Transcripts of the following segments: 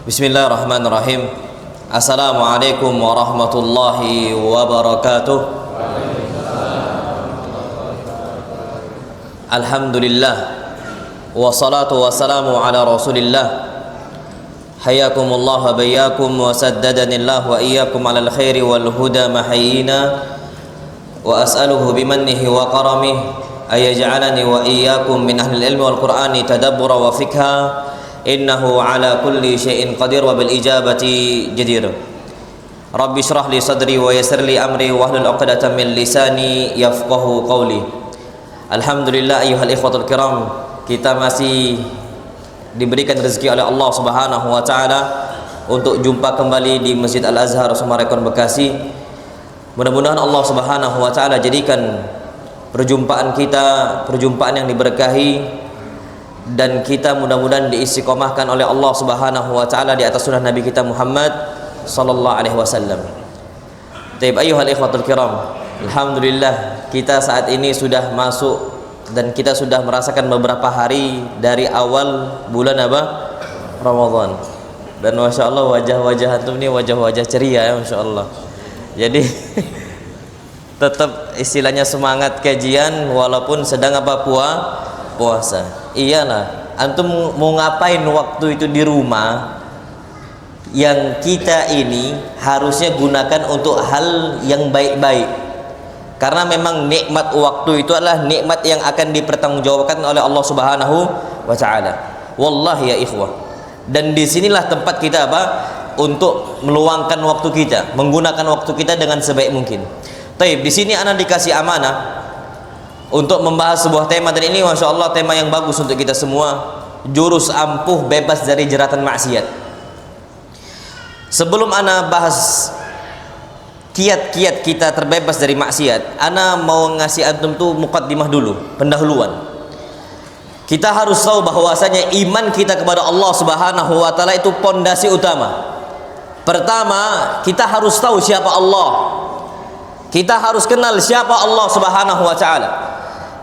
Bismillahirrahmanirrahim. Assalamualaikum warahmatullahi wabarakatuh. Alhamdulillah wassalatu wassalamu ala rasulillah. Hayakumullah wa bayyakum wa saddadanillah wa iyyakum alal khairi wal huda mahayyina wa as'aluhu bimannihi wa karamihi ayaj'alani wa iyyakum min ahlil ilmi wal qur'ani tadabbura wa fikha. Innahu ala kulli syai'in qadir wa bil ijabati jadir. Rabbi shrah li sadri wa yassir li amri wa hlul 'uqdatam min lisani yafqahu qawli. Alhamdulillah ayyuhal ikhwatul kiram, kita masih diberikan rezeki oleh Allah Subhanahu wa taala untuk jumpa kembali di Masjid Al-Azhar Summarecon Bekasi. Mudah-mudahan Allah Subhanahu wa taala jadikan perjumpaan kita perjumpaan yang diberkahi, dan kita mudah-mudahan diistiqomahkan oleh Allah Subhanahu wa taala di atas sunnah Nabi kita Muhammad sallallahu alaihi wasallam. Taib ayyuhal ikhwatul kiram, alhamdulillah kita saat ini sudah masuk dan kita sudah merasakan beberapa hari dari awal bulan apa? Ramadan. Dan Masya Allah wajah-wajah antum ini wajah-wajah ceria ya, Masya Allah. Jadi tetap istilahnya semangat kajian walaupun sedang apa? Puasa. Iyalah, antum mau ngapain waktu itu di rumah? Yang kita ini harusnya gunakan untuk hal yang baik-baik, karena memang nikmat waktu itu adalah nikmat yang akan dipertanggungjawabkan oleh Allah Subhanahu wa taala. Wallahi ya ikhwah, dan disinilah tempat kita apa? Untuk meluangkan waktu kita, menggunakan waktu kita dengan sebaik mungkin. Taib, di sini ana dikasih amanah untuk membahas sebuah tema, dan ini Masya Allah tema yang bagus untuk kita semua. Jurus ampuh bebas dari jeratan maksiat. Sebelum ana bahas kiat-kiat kita terbebas dari maksiat, ana mau ngasih antum tuh muqaddimah dulu, pendahuluan. Kita harus tahu bahwasanya iman kita kepada Allah Subhanahu wa taala itu pondasi utama. Pertama, kita harus tahu siapa Allah. Kita harus kenal siapa Allah Subhanahu wa taala.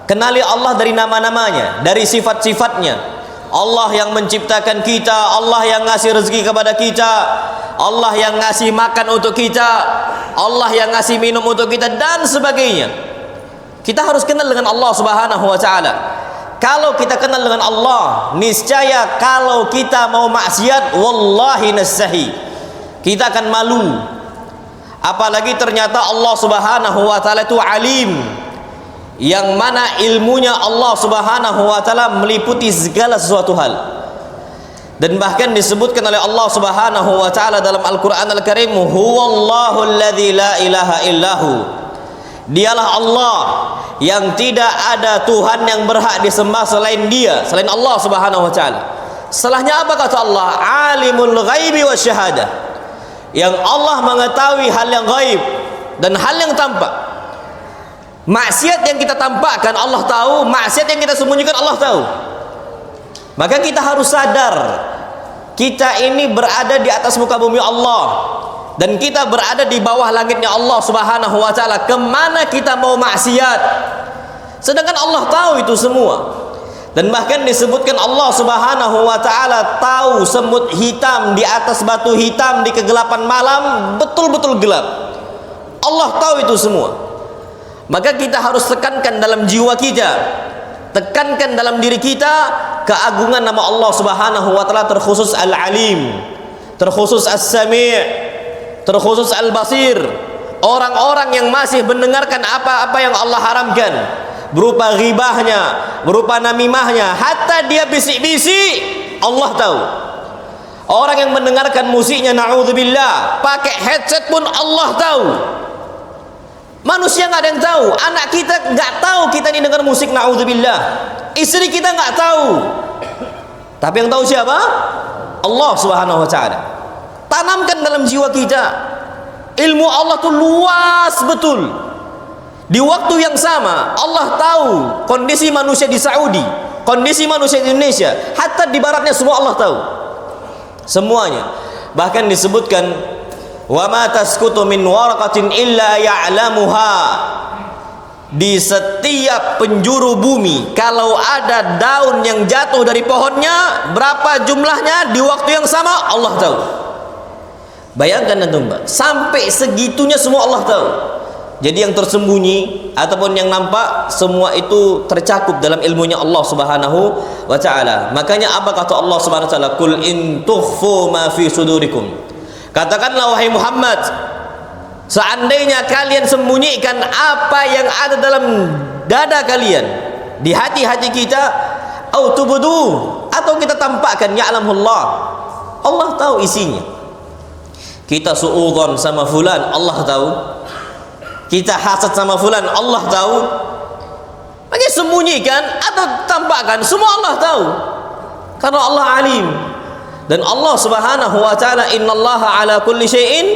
Kenali Allah dari nama-namanya, dari sifat-sifatnya. Allah yang menciptakan kita, Allah yang ngasih rezeki kepada kita, Allah yang ngasih makan untuk kita, Allah yang ngasih minum untuk kita, dan sebagainya. Kita harus kenal dengan Allah Subhanahu wa taala. Kalau kita kenal dengan Allah, niscaya kalau kita mau maksiat, wallahi nastahi, kita akan malu. Apalagi ternyata Allah Subhanahu wa taala itu alim, yang mana ilmunya Allah Subhanahu wa taala meliputi segala sesuatu hal. Dan bahkan disebutkan oleh Allah Subhanahu wa taala dalam Al-Qur'an Al-Karim, huwallahu alladzi la ilaha illahu. Dialah Allah yang tidak ada Tuhan yang berhak disembah selain Dia, selain Allah Subhanahu wa taala. Setelahnya apa kata Allah? Alimul ghaibi wasyahadah. Yang Allah mengetahui hal yang gaib dan hal yang tampak. Maksiat yang kita tampakkan Allah tahu, maksiat yang kita sembunyikan Allah tahu. Maka kita harus sadar, kita ini berada di atas muka bumi Allah, dan kita berada di bawah langitnya Allah Subhanahu wa taala. Kemana kita mau maksiat? Sedangkan Allah tahu itu semua. Dan bahkan disebutkan Allah Subhanahu wa taala tahu semut hitam di atas batu hitam di kegelapan malam betul-betul gelap. Allah tahu itu semua. Maka kita harus tekankan dalam jiwa kita, tekankan dalam diri kita keagungan nama Allah Subhanahu wa taala, terkhusus Al-Alim, terkhusus As-Sami', terkhusus Al-Basir. Orang-orang yang masih mendengarkan apa-apa yang Allah haramkan, berupa ghibahnya, berupa namimahnya, hatta dia bisik-bisik, Allah tahu. Orang yang mendengarkan musiknya, na'udzubillah, pakai headset pun Allah tahu. Manusia nggak ada yang tahu. Anak kita nggak tahu kita ini dengar musik, na'udzubillah. Istri kita nggak tahu. Tapi yang tahu siapa? Allah Subhanahu wa taala. Tanamkan dalam jiwa kita, ilmu Allah tuh luas betul. Di waktu yang sama Allah tahu kondisi manusia di Saudi, kondisi manusia di Indonesia, hatta di baratnya semua Allah tahu. Semuanya. Bahkan disebutkan, wa ma tasqutu min waraqatin illa ya'lamuha. di setiap penjuru bumi, kalau ada daun yang jatuh dari pohonnya, berapa jumlahnya di waktu yang sama, Allah tahu. Bayangkan antum, Mbak, sampai segitunya semua Allah tahu. Jadi yang tersembunyi ataupun yang nampak, semua itu tercakup dalam ilmunya Allah Subhanahu wa taala. Makanya apa kata Allah Subhanahu wa taala? Qul in tukhfu ma fi sudurikum. Katakanlah wahai Muhammad, seandainya kalian sembunyikan apa yang ada dalam dada kalian, di hati-hati kita, au tubdu, atau kita tampakkan, ya'lamullah, Allah tahu isinya. Kita suudzon sama fulan, Allah tahu. Kita hasad sama fulan, Allah tahu. Makanya sembunyikan atau tampakkan, semua Allah tahu. Karena Allah alim. Dan Allah Subhanahu wa taala, innallaha ala kulli syai'in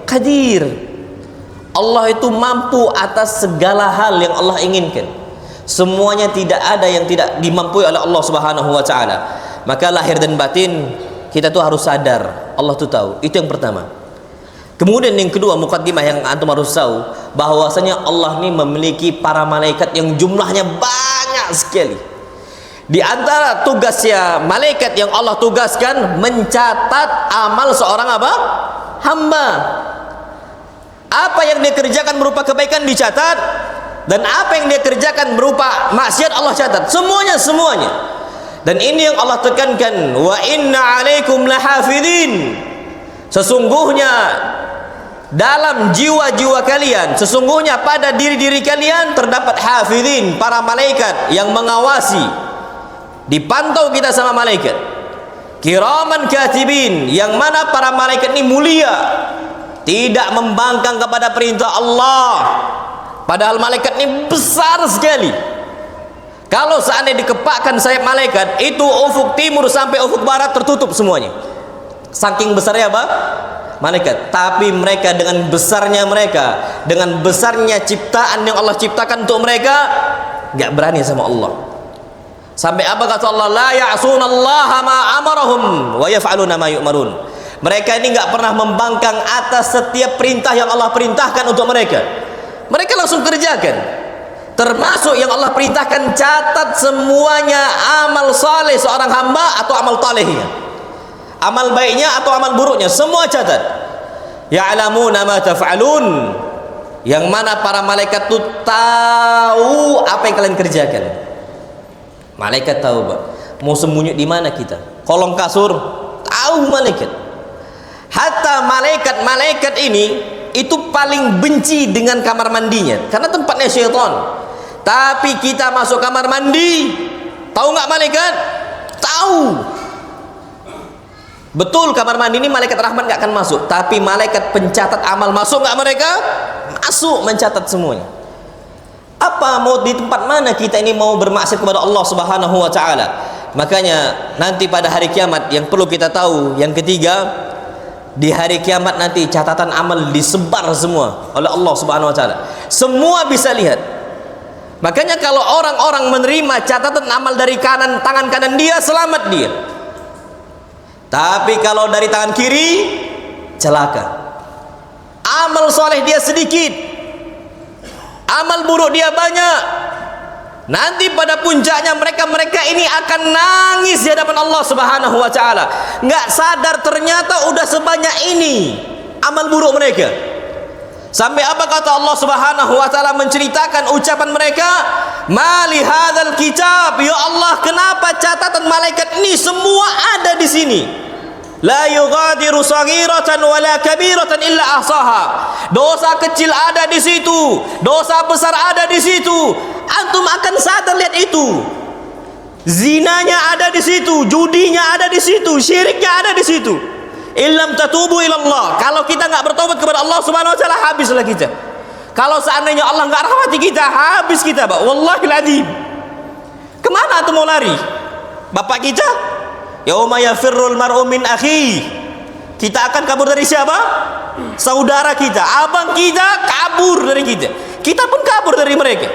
qadir. Allah itu mampu atas segala hal yang Allah inginkan. Semuanya, tidak ada yang tidak dimampui oleh Allah Subhanahu wa taala. Maka lahir dan batin kita tuh harus sadar, Allah tuh tahu. Itu yang pertama. Kemudian yang kedua, mukaddimah yang antum harus tahu, bahwasanya Allah ini memiliki para malaikat yang jumlahnya banyak sekali. Di antara tugasnya malaikat yang Allah tugaskan, mencatat amal seorang apa? Hamba. Apa yang dia kerjakan berupa kebaikan dicatat, dan apa yang dia kerjakan berupa maksiat Allah catat. Semuanya. Dan ini yang Allah tekankan, wa inna alaikum lahafidhin. Sesungguhnya dalam jiwa-jiwa kalian, sesungguhnya pada diri-diri kalian terdapat hafidhin, para malaikat yang mengawasi. Dipantau kita sama malaikat. Kiraman katibin, yang mana para malaikat ini mulia, tidak membangkang kepada perintah Allah. Padahal malaikat ini besar sekali. Kalau seandainya dikepakkan sayap malaikat, itu ufuk timur sampai ufuk barat tertutup semuanya. Saking besarnya apa? Malaikat. Tapi mereka dengan besarnya mereka, dengan besarnya ciptaan yang Allah ciptakan untuk mereka, nggak berani sama Allah. Sampai apa kata Allah? La ya'sunallaha ma amarahum wa yaf'aluna ma yu'marun. Mereka ini nggak pernah membangkang atas setiap perintah yang Allah perintahkan untuk mereka. Mereka langsung kerjakan. Termasuk yang Allah perintahkan, catat semuanya amal saleh seorang hamba atau amal talehnya, amal baiknya atau amal buruknya, semua catat. Ya'lamuna ma taf'alun, yang mana para malaikat itu tahu apa yang kalian kerjakan. Malaikat tahu, Pak. Mau sembunyi di mana kita? Kolong kasur, tahu malaikat. Hatta malaikat ini itu paling benci dengan kamar mandinya, karena tempatnya syaitan. Tapi kita masuk kamar mandi, tahu nggak malaikat? Tahu. Betul, kamar mandi ini malaikat rahmat nggak akan masuk, tapi malaikat pencatat amal masuk nggak mereka? Masuk, mencatat semuanya. Apa mau di tempat mana kita ini mau bermaksiat kepada Allah Subhanahu wa taala? Makanya nanti pada hari kiamat yang perlu kita tahu, yang ketiga, di hari kiamat nanti catatan amal disebar semua oleh Allah Subhanahu wa taala. Semua bisa lihat. Makanya kalau orang-orang menerima catatan amal dari tangan kanan dia, selamat dia. Tapi kalau dari tangan kiri, celaka. Amal soleh dia sedikit, amal buruk dia banyak. Nanti pada puncaknya mereka ini akan nangis di hadapan Allah Subhanahu wa taala. Nggak sadar ternyata udah sebanyak ini amal buruk mereka. Sampai apa kata Allah Subhanahu wa taala menceritakan ucapan mereka? Mali hadzal kitab, ya Allah, kenapa catatan malaikat ini semua ada di sini? La yughadiru saghiratan wala kabiratan illa ahsaha. Dosa kecil ada di situ, dosa besar ada di situ. Antum akan sadar lihat itu. Zinanya ada di situ, judinya ada di situ, syiriknya ada di situ. Illam tatubu ilallah. Kalau kita nggak bertobat kepada Allah Subhanahu wa taala, habislah kita. Kalau seandainya Allah nggak rahmati kita, habis kita, Pak. Wallahil adzim. Kemana antum mau lari? Bapak kita? Yauma yafirrul mar'u min akhi. Kita akan kabur dari siapa? Saudara kita, abang kita kabur dari kita. Kita pun kabur dari mereka.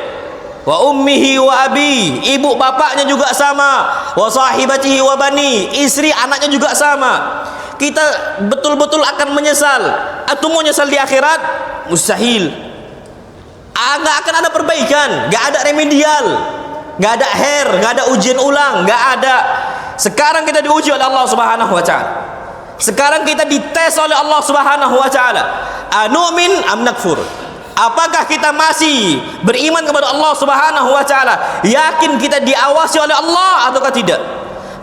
Wa ummihi wa abi, ibu bapaknya juga sama. Wa sahibatihi wa bani, istri anaknya juga sama. Kita betul-betul akan menyesal. Atau mau nyesal di akhirat? Mustahil. nggak akan ada perbaikan, nggak ada remedial, nggak ada nggak ada ujian ulang, nggak ada. Sekarang kita diuji oleh Allah Subhanahu wa taala. Sekarang kita dites oleh Allah Subhanahu wa taala. Anu'min am nakfur? Apakah kita masih beriman kepada Allah Subhanahu wa taala? Yakin kita diawasi oleh Allah ataukah tidak?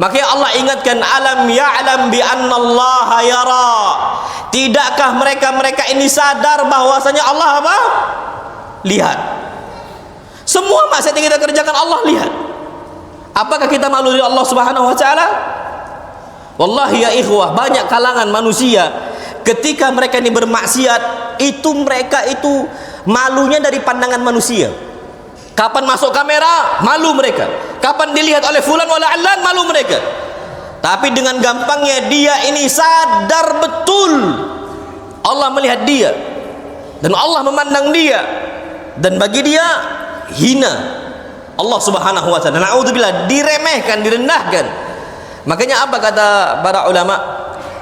Makanya Allah ingatkan, alam ya'lam bi anna Allah yara. Tidakkah mereka ini sadar bahwasanya Allah apa? Lihat. Semua maksiat yang kita kerjakan Allah lihat. Apakah kita malu dari Allah Subhanahu wa taala? Wallahi ya ikhwah, banyak kalangan manusia ketika mereka ini bermaksiat, mereka itu malunya dari pandangan manusia. Kapan masuk kamera, malu mereka. Kapan dilihat oleh fulan wala allan, malu mereka. Tapi dengan gampangnya dia ini sadar betul Allah melihat dia dan Allah memandang dia, dan bagi dia hina Allah Subhanahu wa taala. Na'udzubillah, diremehkan, direndahkan. Makanya apa kata para ulama?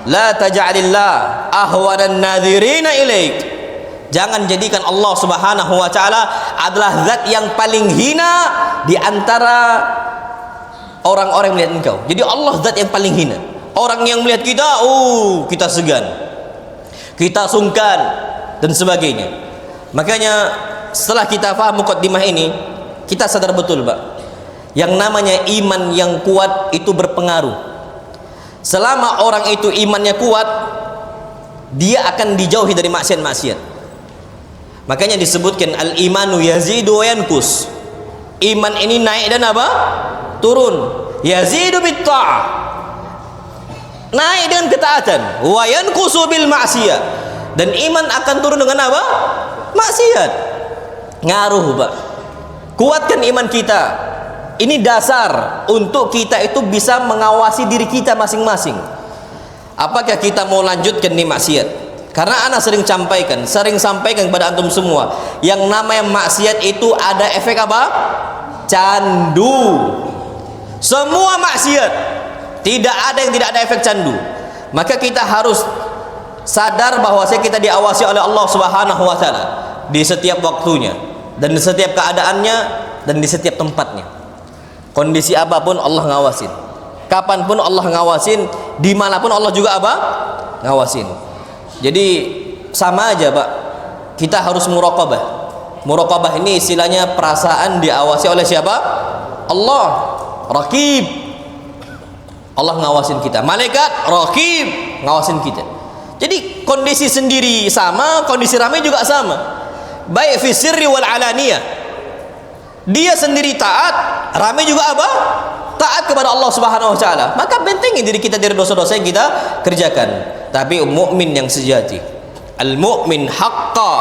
La taj'alillah ahwanan nadhirina ilaik. Jangan jadikan Allah Subhanahu wa taala adalah zat yang paling hina di antara orang-orang yang melihat engkau. Jadi Allah zat yang paling hina. Orang yang melihat kita, kita segan, kita sungkan dan sebagainya. Makanya setelah kita paham muqaddimah ini, kita sadar betul, Pak, yang namanya iman yang kuat itu berpengaruh. Selama orang itu imannya kuat, dia akan dijauhi dari maksiat-maksiat. Makanya disebutkan al-imanu yazidu wa yankus. Iman ini naik dan apa? Turun. Yazidu bit ta'ah, naik dengan ketaatan. Wa yankusu bil ma'siyah, dan iman akan turun dengan apa? Maksiat. Ngaruh, Pak. Kuatkan iman kita. Ini dasar untuk kita itu bisa mengawasi diri kita masing-masing. Apakah kita mau lanjutkan nih maksiat? Karena ana sering sampaikan kepada antum semua, yang namanya maksiat itu ada efek apa? Candu. Semua maksiat, tidak ada yang tidak ada efek candu. Maka kita harus sadar bahwa kita diawasi oleh Allah Subhanahu wa taala di setiap waktunya, dan di setiap keadaannya, dan di setiap tempatnya. Kondisi apapun Allah ngawasin. Kapanpun Allah ngawasin, dimanapun Allah juga apa? Ngawasin. Jadi sama aja, Pak. Kita harus muraqabah. Muraqabah ini istilahnya perasaan diawasi oleh siapa? Allah. Raqib. Allah ngawasin kita. Malaikat raqib ngawasin kita. Jadi kondisi sendiri sama, kondisi ramai juga sama. Baik fi sirri wal alaniyah. Dia sendiri taat, ramai juga apa? Taat kepada Allah Subhanahu wa taala. Maka bentengin diri kita dari dosa-dosa yang kita kerjakan. Tapi mukmin yang sejati, al-mu'min haqqa,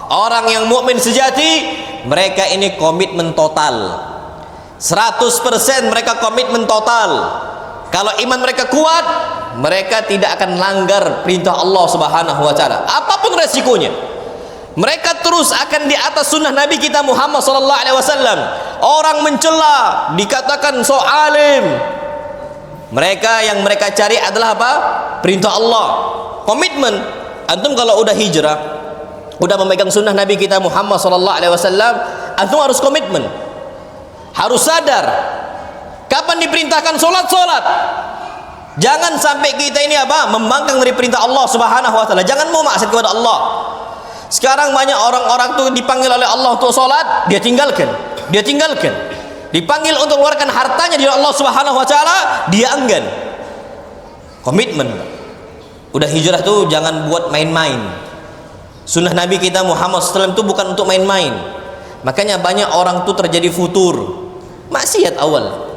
orang yang mukmin sejati, mereka ini komitmen total. 100% mereka komitmen total. Kalau iman mereka kuat, mereka tidak akan langgar perintah Allah Subhanahu wa taala. Apapun resikonya, mereka terus akan di atas sunnah Nabi kita Muhammad sallallahu alaihi wasallam. Orang mencela, dikatakan so alim. Mereka yang mereka cari adalah apa? Perintah Allah. Komitmen. Antum kalau udah hijrah, udah memegang sunnah Nabi kita Muhammad sallallahu alaihi wasallam, antum harus komitmen. Harus sadar. Kapan diperintahkan salat? Jangan sampai kita ini apa? Membangkang dari perintah Allah Subhanahu wa taala. Jangan mau maksiat kepada Allah. Sekarang banyak orang-orang tuh dipanggil oleh Allah untuk salat, dia tinggalkan. Dipanggil untuk mengeluarkan hartanya di Allah Subhanahu wa taala, dia enggan. Komitmen. Udah hijrah tuh jangan buat main-main. Sunnah Nabi kita Muhammad SAW itu bukan untuk main-main. Makanya banyak orang tuh terjadi futur, maksiat awal.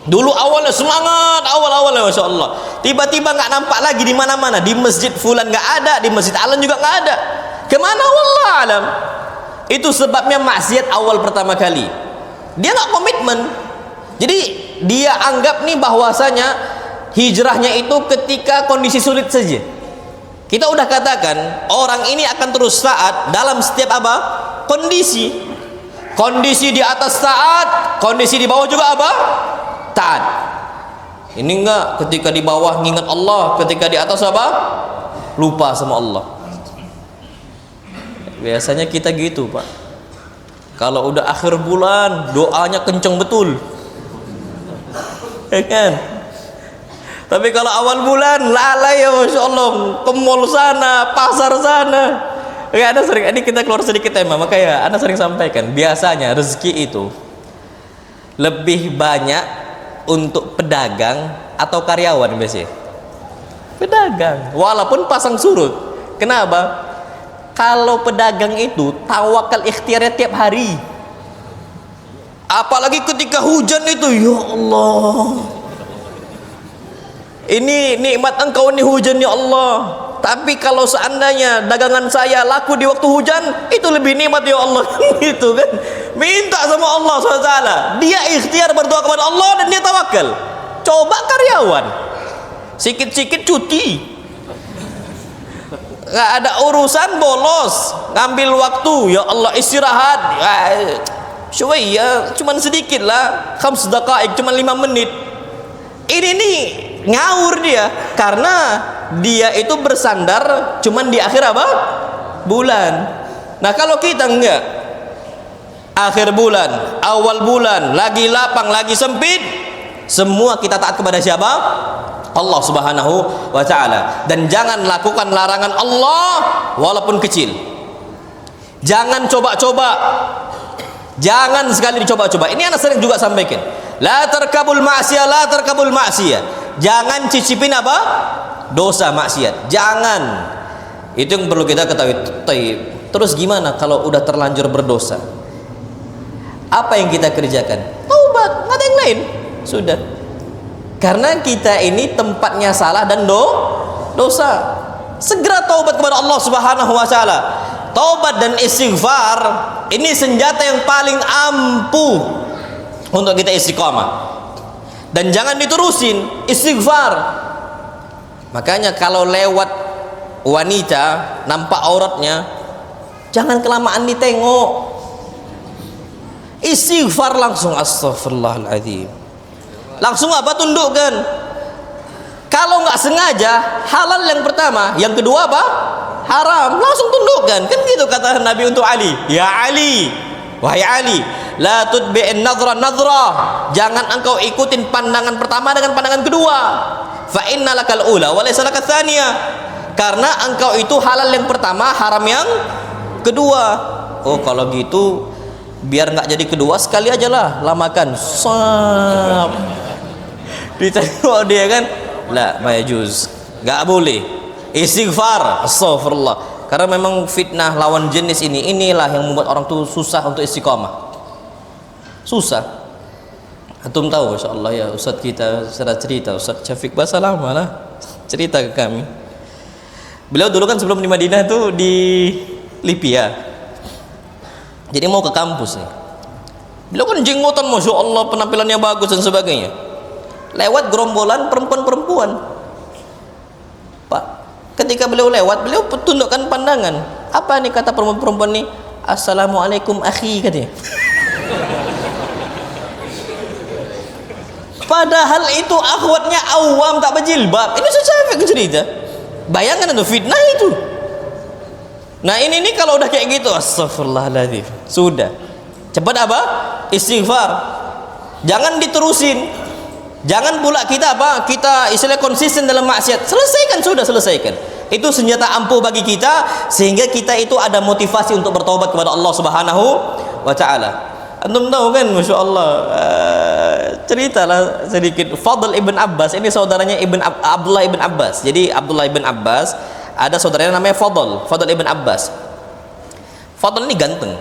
Dulu awalnya semangat, awalnya masya Allah. Tiba-tiba nggak nampak lagi di mana-mana. Di masjid fulan nggak ada, di masjid alan juga nggak ada. Kemana? Wallah alam. Itu sebabnya maksiat awal pertama kali. Dia nggak komitmen. Jadi dia anggap nih bahwasanya hijrahnya itu ketika kondisi sulit saja. Kita udah katakan orang ini akan terus taat dalam setiap apa? Kondisi. Kondisi di atas taat, kondisi di bawah juga apa? Taat. Ini enggak, ketika di bawah ngingat Allah, ketika di atas apa? Lupa sama Allah. Biasanya kita gitu, Pak. Kalau udah akhir bulan doanya kenceng betul, ya kan? Tapi kalau awal bulan lalai ya Masya Allah, ke mall sana, pasar sana. Ya, Anda sering, ini kita keluar sedikit tema, maka ya Anda sering sampaikan, biasanya rezeki itu lebih banyak untuk pedagang atau karyawan biasanya. Pedagang, walaupun pasang surut. Kenapa? Kalau pedagang itu tawakal ikhtiarnya tiap hari. Apalagi ketika hujan itu, ya Allah, ini nikmat engkau, ini hujan ya Allah. Tapi kalau seandainya dagangan saya laku di waktu hujan, itu lebih nikmat ya Allah. Gitu kan, minta sama Allah SWT. Dia ikhtiar berdoa kepada Allah dan dia tawakal. Coba karyawan sikit-sikit cuti, nggak ada urusan, bolos, ngambil waktu, ya Allah istirahat, ya cuman sedikit lah, 5 daqaik, cuman 5 menit. Ini nih ngawur dia, karena dia itu bersandar cuman di akhir apa? Bulan. Nah kalau kita enggak, akhir bulan, awal bulan, lagi lapang, lagi sempit, semua kita taat kepada siapa? Allah Subhanahu wa ta'ala. Dan jangan lakukan larangan Allah walaupun kecil. Jangan coba-coba, jangan sekali dicoba-coba. Ini anak sering juga sampaikan, la tarkabul ma'siyah, la tarkabul ma'siyah. Jangan cicipin apa? Dosa maksiat. Jangan. Itu yang perlu kita ketahui. Terus gimana kalau udah terlanjur berdosa? Apa yang kita kerjakan? Taubat, nggak ada yang lain. Sudah. Karena kita ini tempatnya salah dan dosa. Segera taubat kepada Allah Subhanahu wa ta'ala. Taubat dan istighfar ini senjata yang paling ampuh untuk kita istiqamah. Dan jangan diterusin istighfar. Makanya kalau lewat wanita nampak auratnya, jangan kelamaan ditengok. Istighfar langsung, astaghfirullahaladzim. Langsung apa? Tundukkan. Kalau nggak sengaja, halal yang pertama, yang kedua apa? Haram. Langsung tundukkan. Kan gitu kata Nabi untuk Ali. Ya Ali, wahai Ali, la tutbi'in nadra. Jangan engkau ikutin pandangan pertama dengan pandangan kedua. Fa innalakal ula wa laysa lakat tsaniyah. Karena engkau itu halal yang pertama, haram yang kedua. Oh, kalau gitu biar nggak jadi kedua, sekali aja lah, lamakan. Sap. Ditengok dia kan, la mayajuz, nggak boleh. Istighfar, astagfirullah. Karena memang fitnah lawan jenis inilah yang membuat orang tuh susah untuk istiqamah. Susah. Antum tahu insyaallah ya, Ustaz kita secara cerita, Ustaz Syafiq bahasa lama lah cerita ke kami. Beliau dulu kan sebelum di Madinah tuh di Libya. Jadi mau ke kampus nih. Beliau kan jenggotan, masya Allah, penampilannya bagus dan sebagainya. Lewat gerombolan perempuan-perempuan. Pak, ketika beliau lewat, beliau tundukkan pandangan. Apa nih kata perempuan-perempuan nih? Assalamualaikum akhi, katanya. Padahal itu akhwatnya awam, tak berjilbab. Ini Syafiq cerita. Bayangkan itu fitnah itu. Nah ini nih kalau udah kayak gitu, astagfirullahaladzim, sudah. Cepat apa? Istighfar. Jangan diterusin. Jangan pula kita apa? Kita istilah konsisten dalam maksiat. Selesaikan, sudah selesaikan. Itu senjata ampuh bagi kita, sehingga kita itu ada motivasi untuk bertobat kepada Allah Subhanahu wa ta'ala. Antum tahu kan, masya Allah, ceritalah sedikit. Fadl ibn Abbas, ini saudaranya Abdullah ibn Abbas. Jadi Abdullah ibn Abbas ada saudaranya namanya Fadl ibn Abbas. Fadl ini ganteng,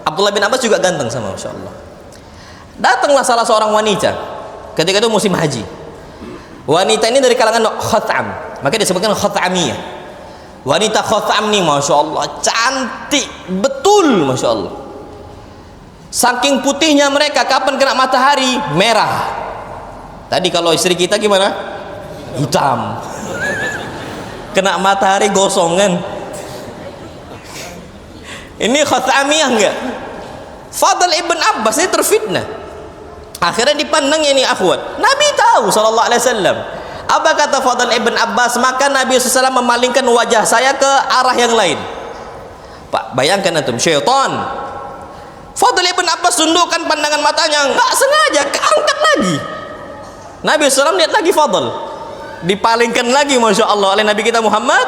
Abdullah ibn Abbas juga ganteng sama, masya Allah. Datanglah salah seorang wanita ketika itu musim haji. Wanita ini dari kalangan Khatham, maka disebutkan Khathamiyah. Wanita Khatham nih, masya Allah, cantik betul, masya Allah. Saking putihnya mereka, kapan kena matahari merah. Tadi kalau istri kita gimana? Hitam. Kena matahari gosong kan. Ini Khathamiyah enggak? Fadl ibn Abbas ini terfitnah. Akhirnya dipandangnya ini akhwat. Nabi tahu sallallahu alaihi wasallam. Apa kata Fadl ibn Abbas? Maka Nabi SAW memalingkan wajah saya ke arah yang lain. Pak, bayangkan antum, syaitan Fadl ibn Abbas tundukkan pandangan matanya, nggak sengaja keangkat lagi. Nabi SAW lihat lagi Fadl, dipalingkan lagi, masya Allah, oleh Nabi kita Muhammad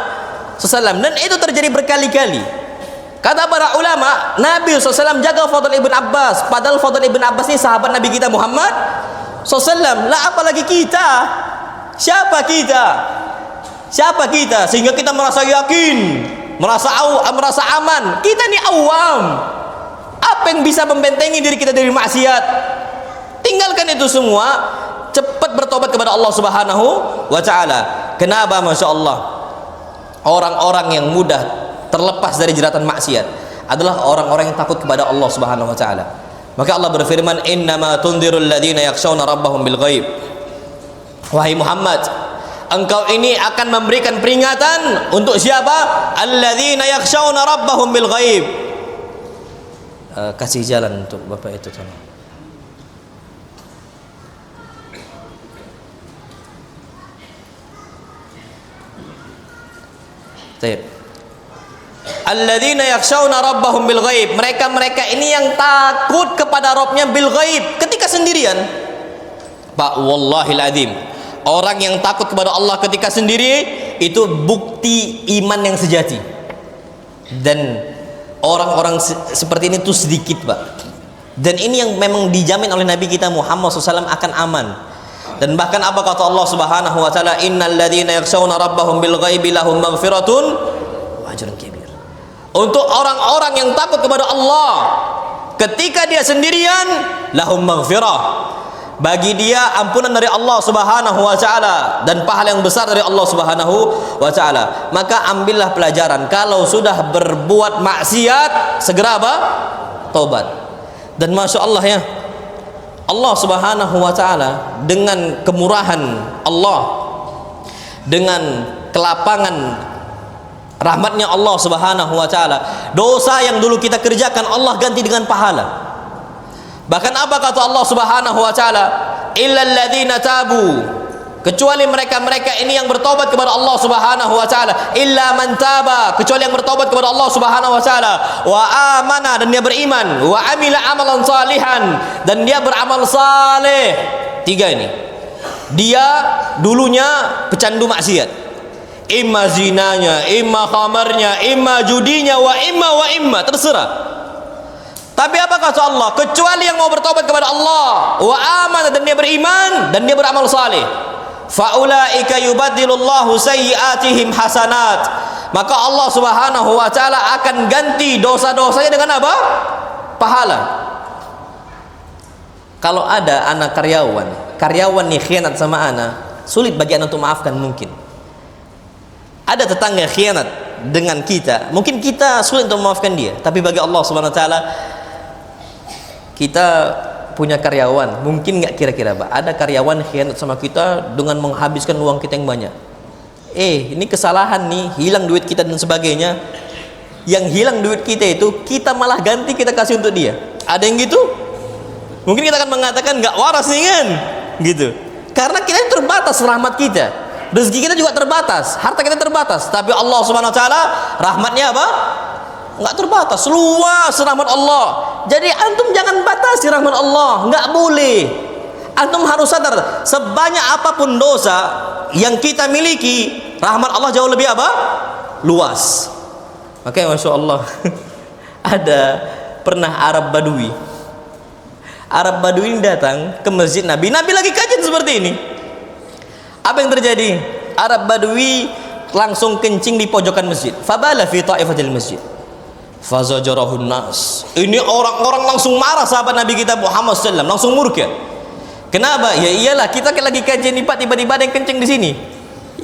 SAW. Dan itu terjadi berkali-kali. Kata para ulama, Nabi SAW jaga Fadl ibn Abbas, padahal Fadl ibn Abbas ini sahabat Nabi kita Muhammad SAW. Lah apalagi kita? Siapa kita? Siapa kita sehingga kita merasa yakin, merasa aman? Kita ini awam. Apa yang bisa membentengi diri kita dari maksiat? Tinggalkan itu semua, cepat bertobat kepada Allah Subhanahu wa taala. Kenapa? Masya Allah, orang-orang yang mudah terlepas dari jeratan maksiat adalah orang-orang yang takut kepada Allah Subhanahu wa taala. Maka Allah berfirman, innama tunzirul ladzina yakhshawna rabbahum bil ghaib. Wahai Muhammad, engkau ini akan memberikan peringatan untuk siapa? Alladzina yakhshawna rabbahum bil ghaib. Kasih jalan untuk Bapak itu, tolong. Baik. Alladzina yakhshawna rabbahum bil ghaib. Mereka ini yang takut kepada Rabbnya bil ghaib, ketika sendirian. Pak, wallahil azim, orang yang takut kepada Allah ketika sendiri itu bukti iman yang sejati. Dan orang-orang seperti ini tuh sedikit, Pak. Dan ini yang memang dijamin oleh Nabi kita Muhammad SAW akan aman. Dan bahkan apa kata Allah Subhanahu wa taala, innal ladzina yakhshawna rabbahum bil ghaibi lahum maghfiratun wa ajrun kabir. Untuk orang-orang yang takut kepada Allah ketika dia sendirian, lahum maghfirah, bagi dia ampunan dari Allah Subhanahu wa taala dan pahala yang besar dari Allah Subhanahu wa taala. Maka ambillah pelajaran, kalau sudah berbuat maksiat segera apa? Taubat. Dan masya Allah ya, Allah Subhanahu wa taala dengan kemurahan Allah, dengan kelapangan rahmatnya Allah Subhanahu wa taala, dosa yang dulu kita kerjakan Allah ganti dengan pahala. Bahkan apa kata Allah Subhanahu wa taala? Illal ladzina tabu, kecuali mereka-mereka ini yang bertobat kepada Allah Subhanahu wa taala. Illa man taba, kecuali yang bertobat kepada Allah Subhanahu wa taala, wa amana, dan dia beriman, wa amila amalan salihan, dan dia beramal saleh. Tiga ini. Dia dulunya pecandu maksiat, imma zinanya, imma khamarnya, imma judinya, wa imma terserah. Tapi apa kata Allah? Kecuali yang mau bertobat kepada Allah, wa amana, dan dia beriman, dan dia beramal saleh, faulaika yubaddilullahu sayyi'atihim hasanat, maka Allah Subhanahu wa taala akan ganti dosa-dosanya dengan apa? Pahala. Kalau ada anak karyawan nih khianat sama anak, sulit bagi anak untuk maafkan mungkin. Ada tetangga khianat dengan kita, mungkin kita sulit untuk memaafkan dia, tapi bagi Allah Subhanahu wa taala, kita punya karyawan, mungkin nggak kira-kira Pak, ada karyawan khianat sama kita dengan menghabiskan uang kita yang banyak. Ini kesalahan nih, hilang duit kita dan sebagainya. Yang hilang duit kita itu kita malah ganti, kita kasih untuk dia. Ada yang gitu? Mungkin kita akan mengatakan nggak waras nih kan, gitu. Karena kita terbatas rahmat kita, rezeki kita juga terbatas, harta kita terbatas. Tapi Allah Subhanahu Wa Taala rahmatnya apa? Nggak terbatas, luas rahmat Allah. Jadi antum jangan batasi rahmat Allah, nggak boleh. Antum harus sadar, sebanyak apapun dosa yang kita miliki, rahmat Allah jauh lebih apa? Luas. Oke, masya Allah. Ada pernah Arab Badui ini datang ke masjid Nabi lagi kajian seperti ini. Apa yang terjadi? Arab Badui langsung kencing di pojokan masjid. Fabala fi ta'ifatil masjid. Fazajarahun nas. Ini orang-orang langsung marah, sahabat Nabi kita Muhammad SAW langsung murka. Kenapa? Ya iyalah, kita lagi kajian nih Pak, tiba-tiba ada yang kencing di sini.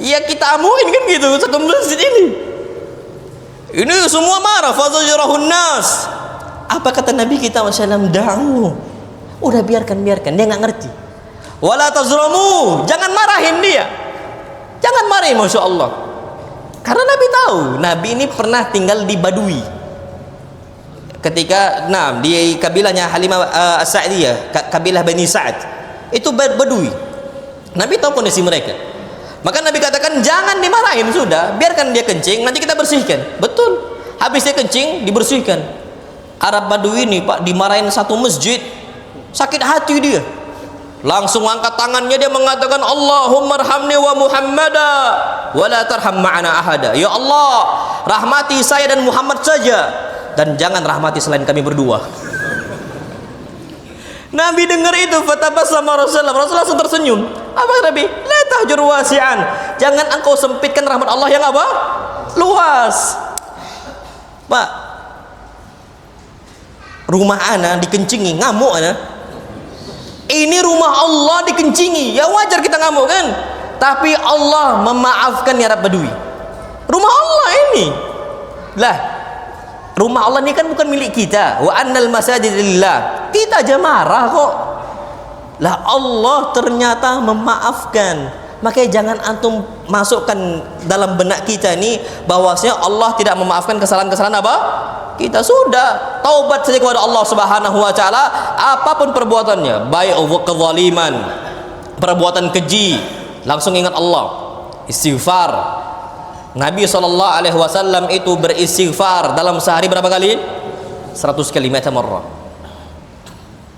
Ya kita amuin kan gitu satu masjid ini. Ini semua marah. Fazajarahun nas. Apa kata Nabi kita SAW? Da'u. Udah biarkan, dia nggak ngerti. Wala tazramu, jangan marahin dia. Jangan marahin, masya Allah. Karena Nabi tahu, Nabi ini pernah tinggal di Badui. Ketika di kabilahnya Halimah As-Sa'diyah, kabilah Bani Sa'ad, itu Badui. Nabi tahu kondisi mereka. Maka Nabi katakan jangan dimarahin, sudah biarkan dia kencing, nanti kita bersihkan. Betul. Habis dia kencing dibersihkan. Arab Badui ini Pak dimarahin satu masjid, sakit hati dia, langsung angkat tangannya, dia mengatakan Allahumma arhamni wa Muhammada wa la tarham ma'ana ahada. Ya Allah, rahmati saya dan Muhammad saja, dan jangan rahmati selain kami berdua. Nabi dengar itu, fatabassama Rasulullah langsung tersenyum. Apa Nabi? La tahjur wasi'an, jangan engkau sempitkan rahmat Allah yang apa? Luas. Pak, rumah ana dikencingi, ngamuk ana. Ini rumah Allah dikencingi, ya wajar kita ngamuk kan? Tapi Allah memaafkan ya Arab Badui. Rumah Allah ini. Lah, rumah Allah ini kan bukan milik kita. Wa annal masajid lillah. Kita aja marah kok. Lah Allah ternyata memaafkan. Makanya jangan antum masukkan dalam benak kita ini bahwasanya Allah tidak memaafkan kesalahan-kesalahan apa? Kita sudah taubat saja kepada Allah Subhanahu wa taala, apapun perbuatannya, baik kezaliman, perbuatan keji, langsung ingat Allah. Istighfar. Nabi SAW itu beristighfar dalam sehari berapa kali? 100 kali marrah.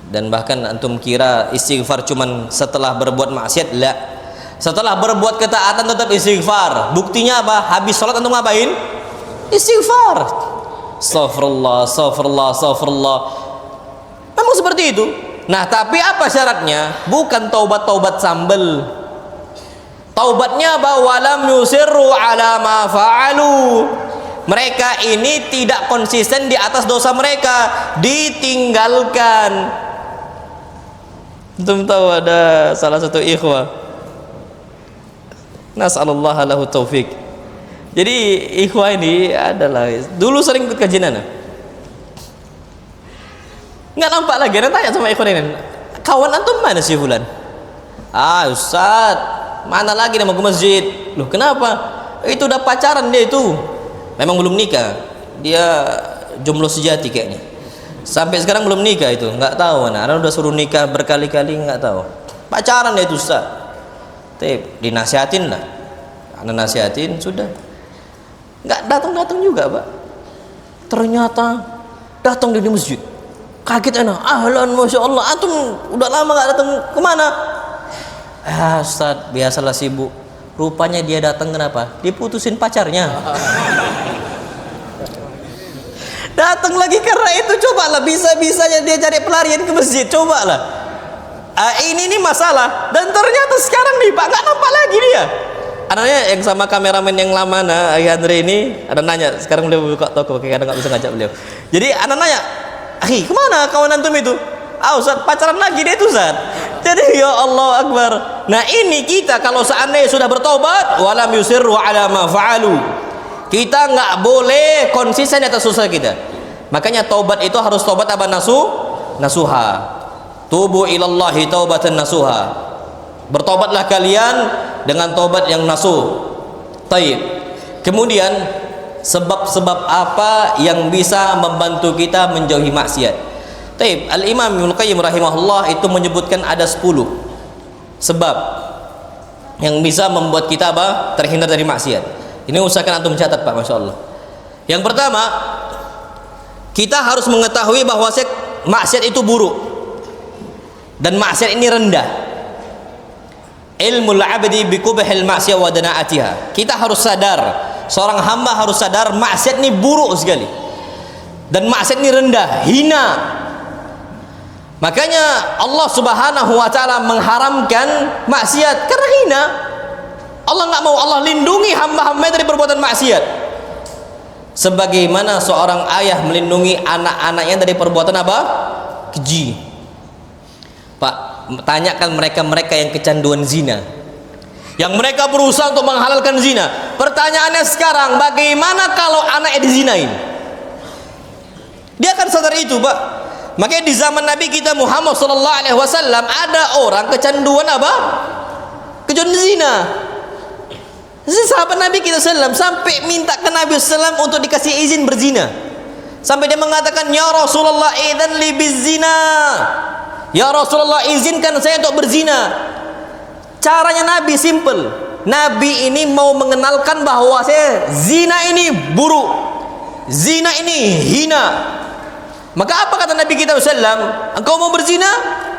Dan bahkan antum kira istighfar cuman setelah berbuat maksiat? La. Setelah berbuat ketaatan tetap istighfar. Buktinya apa? Habis sholat antum ngapain? Istighfar. Astaghfirullah, astaghfirullah, astaghfirullah. Memang seperti itu. Nah, tapi apa syaratnya? Bukan taubat-taubat sambel. Taubatnya apa? Walam yusirru ala ma fa'alu. Mereka ini tidak konsisten di atas dosa mereka, ditinggalkan. Antum tahu ada salah satu ikhwah, nas'alullah lahu taufik. Jadi ikhwah ini adalah dulu sering ikut kajian anak. Nggak nampak lagi, ada tanya sama ikhwan ini, kawan antum mana sih fulan? Ah Ustaz, mana lagi nama ke masjid? Loh kenapa? Itu udah pacaran dia itu, memang belum nikah, dia jomblo sejati kayaknya, sampai sekarang belum nikah itu, nggak tahu mana. Anak udah suruh nikah berkali-kali nggak tahu, pacaran dia itu Ustaz. Tapi dinasihatin lah, anak nasihatin sudah, nggak datang juga Pak. Ternyata datang di masjid, kaget anak, ahlan masya Allah, antum udah lama nggak datang, kemana? Ah Ustaz, biasalah sibuk. Rupanya dia datang kenapa? Diputusin pacarnya. Datang lagi karena itu. Cobalah, bisa-bisanya dia cari pelarian ke masjid, cobalah. Ini masalah. Dan ternyata sekarang nih Pak, nggak nampak lagi dia. Anaknya yang sama kameramen yang lama, Andre ini, ada nanya, sekarang beliau buka toko, kadang nggak bisa ngajak beliau. Jadi anak nanya, "Akhi, kemana kawan antum itu?" Ah Ustaz, pacaran lagi dia itu Ustaz. Jadi ya Allah Akbar. Nah ini kita kalau seandainya sudah bertobat, walam yusirru ala ma fa'alu, kita nggak boleh konsisten atas dosa kita. Makanya taubat itu harus taubat apa? Nasuha. Tubu ilallahi taubatan nasuha. Bertobatlah kalian dengan taubat yang nasuh. Taib. Kemudian sebab-sebab apa yang bisa membantu kita menjauhi maksiat? Taib. Al-Imam Ibnu Qayyim rahimahullah itu menyebutkan ada 10 sebab yang bisa membuat kita apa? Terhindar dari maksiat. Ini usahakan antum mencatat Pak, masya Allah. Yang pertama, kita harus mengetahui bahwa maksiat itu buruk dan maksiat ini rendah. Ilmul abdi bi qubhil ma'siyah wa dana'atiha. Kita harus sadar, seorang hamba harus sadar maksiat ini buruk sekali. Dan maksiat ini rendah, hina. Makanya Allah Subhanahu wa taala mengharamkan maksiat karena hina. Allah nggak mau, Allah lindungi hamba-hamba dari perbuatan maksiat. Sebagaimana seorang ayah melindungi anak-anaknya dari perbuatan apa? Keji. Pak, tanyakan mereka yang kecanduan zina, yang mereka berusaha untuk menghalalkan zina. Pertanyaannya sekarang, bagaimana kalau anaknya dizinain? Dia akan sadar itu Pak. Makanya di zaman Nabi kita Muhammad SAW ada orang kecanduan apa? Kecanduan zina. Sahabat Nabi kita SAW sampai minta ke Nabi SAW untuk dikasih izin berzina. Sampai dia mengatakan, "Ya Rasulullah, idzan li bizina." Ya Rasulullah, izinkan saya untuk berzina. Caranya Nabi simple. Nabi ini mau mengenalkan bahwa zina ini buruk, zina ini hina. Maka apa kata Nabi kita sallam? Engkau mau berzina?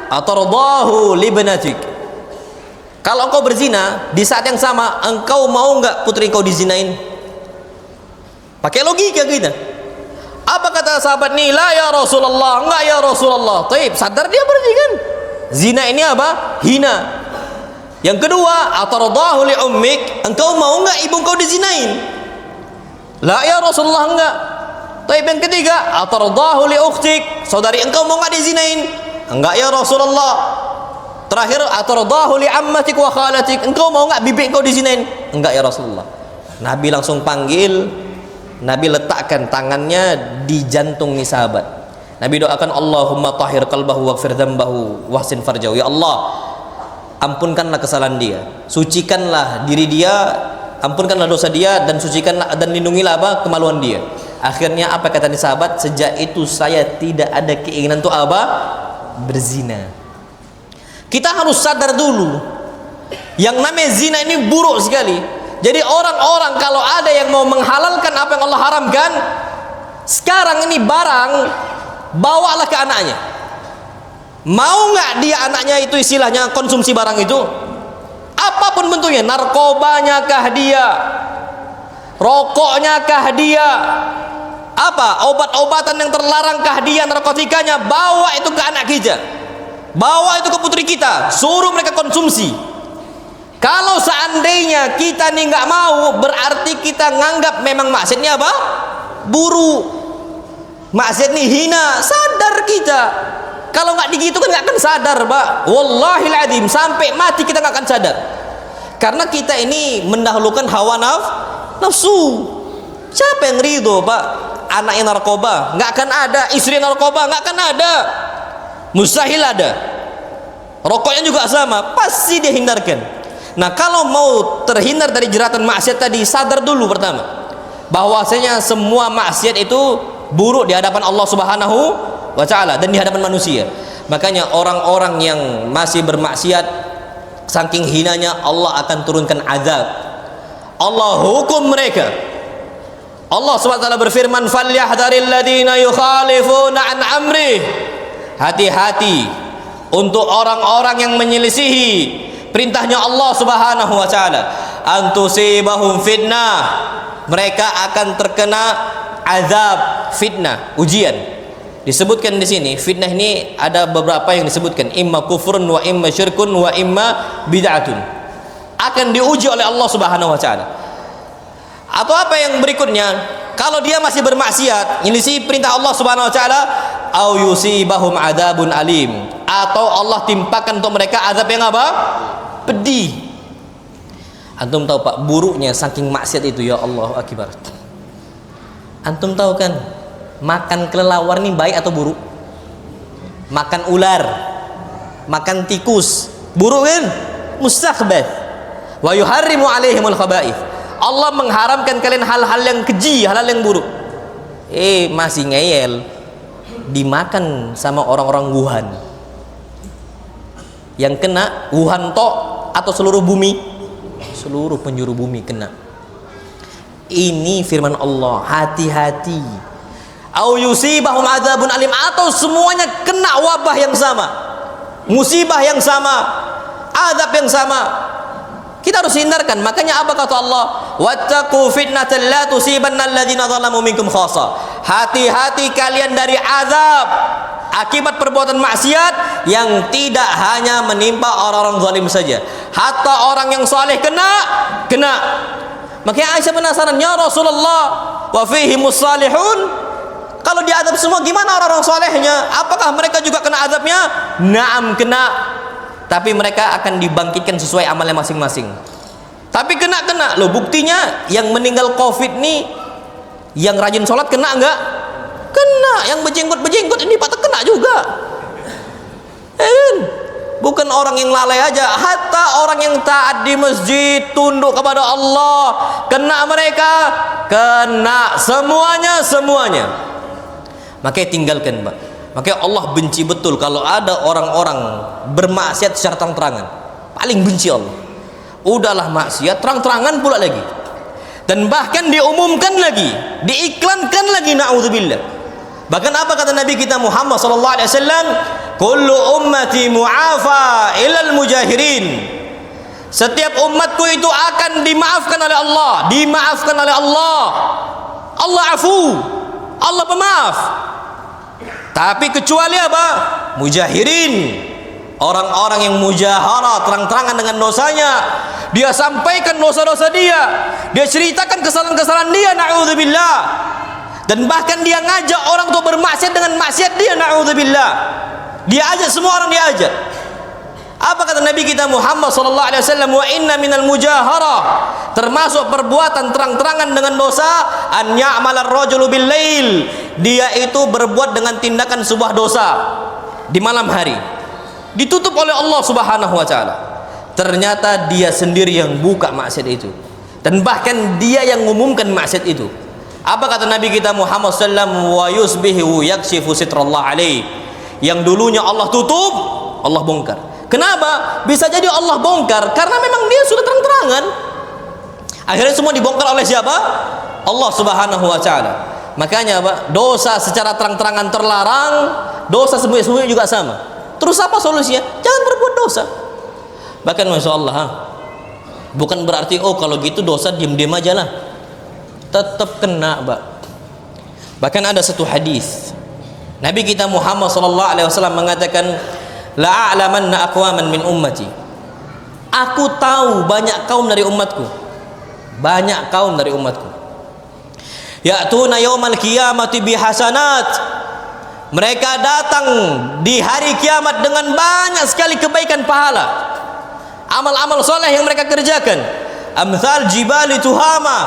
Atardahu libnatik. Kalau engkau berzina, di saat yang sama engkau mau enggak putri engkau dizinain? Pakai logika kita. Apa kata sahabat ni? La ya Rasulullah, enggak ya Rasulullah. Taib, sadar dia berarti kan? Zina ini apa? Hina. Yang kedua, atardahu li ummik, engkau mau enggak ibu engkau dizinain? La ya Rasulullah, enggak. Taib, yang ketiga, atardahu li ukhtik, saudari engkau mau enggak dizinain? Enggak ya Rasulullah. Terakhir, atardahu li ammatik wa khalatik, engkau mau enggak bibi engkau dizinain? Enggak ya Rasulullah. Nabi langsung panggil, Nabi letakkan tangannya di jantung nih sahabat. Nabi doakan, Allahumma tahhir qalbahu waghfir dzambahu wahsin farjahu. Ya Allah, ampunkanlah kesalahan dia, sucikanlah diri dia, ampunkanlah dosa dia, dan sucikanlah dan lindungilah apa? Kemaluan dia. Akhirnya apa kata nih sahabat? Sejak itu saya tidak ada keinginan untuk apa? Berzina. Kita harus sadar dulu, yang namanya zina ini buruk sekali. Jadi orang-orang kalau ada yang mau menghalalkan apa yang Allah haramkan, sekarang ini barang bawalah ke anaknya. Mau nggak dia anaknya itu istilahnya konsumsi barang itu? Apapun bentuknya, narkobanya kah dia, rokoknya kah dia, apa obat-obatan yang terlarang kah dia, narkotikanya, bawa itu ke anak kita, bawa itu ke putri kita, suruh mereka konsumsi. Kalau seandainya kita nih nggak mau, berarti kita nganggap memang maksudnya apa? Buruk. Maksud nih hina. Sadar kita. Kalau nggak digitu kan nggak akan sadar, Pak. Wallahil adzim, sampai mati kita nggak akan sadar. Karena kita ini mendahulukan hawa nafsu. Siapa yang ridho, Pak? Anaknya narkoba nggak akan ada, istri narkoba nggak akan ada, mustahil ada. Rokoknya juga sama, pasti dia hindarkan. Nah, kalau mau terhindar dari jeratan maksiat tadi, sadar dulu pertama bahwasanya semua maksiat itu buruk di hadapan Allah Subhanahu wa taala dan di hadapan manusia. Makanya orang-orang yang masih bermaksiat, saking hinanya Allah akan turunkan azab. Allah hukum mereka. Allah Subhanahu wa taala berfirman, "Falyahdharil ladzina yukhalifuna an amrih." Hati-hati untuk orang-orang yang menyelisihi perintahnya Allah Subhanahu wa taala. Antusibahum fitnah, mereka akan terkena azab, fitnah, ujian. Disebutkan di sini fitnah ini ada beberapa yang disebutkan, imma kufrun wa imma syirkun wa imma bid'atun. Akan diuji oleh Allah Subhanahu wa taala. Atau apa yang berikutnya? Kalau dia masih bermaksiat, nyelisih perintah Allah Subhanahu wa taala, au yusibahum adzabun alim, atau Allah timpakan untuk mereka azab yang apa? Pedih. Antum tahu Pak, buruknya saking maksiat itu, ya Allah akbar. Antum tahu kan, makan kelelawar ini baik atau buruk? Makan ular, makan tikus, buruk kan? Mustaqbah. Wa yuharrimu alaihimul khaba'ith. Allah mengharamkan kalian hal-hal yang keji, hal-hal yang buruk. Masih ngeyel, dimakan sama orang-orang Wuhan. Yang kena Wuhan tok atau seluruh bumi? Seluruh penjuru bumi kena. Ini firman Allah, hati-hati. Au yusibahum adzabun alim, atau semuanya kena wabah yang sama, musibah yang sama, azab yang sama. Kita harus hindarkan. Makanya apa kata Allah? Wattaqu fitnatan la tusibanna alladzina zalamu minkum khassa. Hati-hati kalian dari azab akibat perbuatan maksiat yang tidak hanya menimpa orang-orang zalim saja, hatta orang yang saleh kena. Makanya Aisyah penasaran, ya Rasulullah, wa fihimus salihun, kalau diazab semua gimana orang-orang salehnya? Apakah mereka juga kena azabnya? Naam, kena. Tapi mereka akan dibangkitkan sesuai amalnya masing-masing. Tapi kena loh, buktinya yang meninggal COVID nih, yang rajin sholat kena enggak? Kena. Yang bejenggot ini patah kena juga. Bukan orang yang lalai aja, hatta orang yang taat di masjid, tunduk kepada Allah, kena mereka, kena semuanya. Makanya tinggalkan, Pak. Makanya Allah benci betul kalau ada orang-orang bermaksiat secara terang-terangan. Paling benci Allah. Udahlah maksiat terang-terangan pula lagi. Dan bahkan diumumkan lagi, diiklankan lagi, naudzubillah. Bahkan apa kata Nabi kita Muhammad sallallahu alaihi wasallam? Kullu ummati mu'afa ilal mujahirin. Setiap umatku itu akan dimaafkan oleh Allah, dimaafkan oleh Allah. Allah afu, Allah pemaaf. Tapi kecuali apa? Mujahirin. Orang-orang yang mujahara, terang-terangan dengan dosanya. Dia sampaikan dosa-dosa dia. Dia ceritakan kesalahan-kesalahan dia, na'udzubillah. Dan bahkan dia ngajak orang untuk bermaksiat dengan maksiat dia, na'udzubillah. Dia ajak, semua orang dia ajak. Apa kata Nabi kita Muhammad sallallahu alaihi wasallam? Wa inna minal mujaharah, termasuk perbuatan terang-terangan dengan dosa, an ya'mal ar-rajulu bil lail, dia itu berbuat dengan tindakan sebuah dosa di malam hari, ditutup oleh Allah Subhanahu wa taala. Ternyata dia sendiri yang buka maksiat itu, dan bahkan dia yang mengumumkan maksiat itu. Apa kata Nabi kita Muhammad sallallahu alaihi wasallam? Wa yusbihu yakshifu sitrallah alaih, yang dulunya Allah tutup, Allah bongkar. Kenapa? Bisa jadi Allah bongkar karena memang dia sudah terang-terangan. Akhirnya semua dibongkar oleh siapa? Allah Subhanahu wa taala. Makanya apa? Dosa secara terang-terangan terlarang, dosa sembunyi-sembunyi juga sama. Terus apa solusinya? Jangan berbuat dosa. Bahkan Masya Allah, bukan berarti oh kalau gitu dosa diam-diam aja lah. Tetap kena, Pak. Bahkan ada satu hadis Nabi kita Muhammad sallallahu alaihi wasallam mengatakan, la a'lamanna aqwaman min ummati. Aku tahu banyak kaum dari umatku. Banyak kaum dari umatku. Ya'tuna yaumal qiyamati bihasanat. Mereka datang di hari kiamat dengan banyak sekali kebaikan pahala. Amal-amal soleh yang mereka kerjakan. Amthal jibali Tuhama,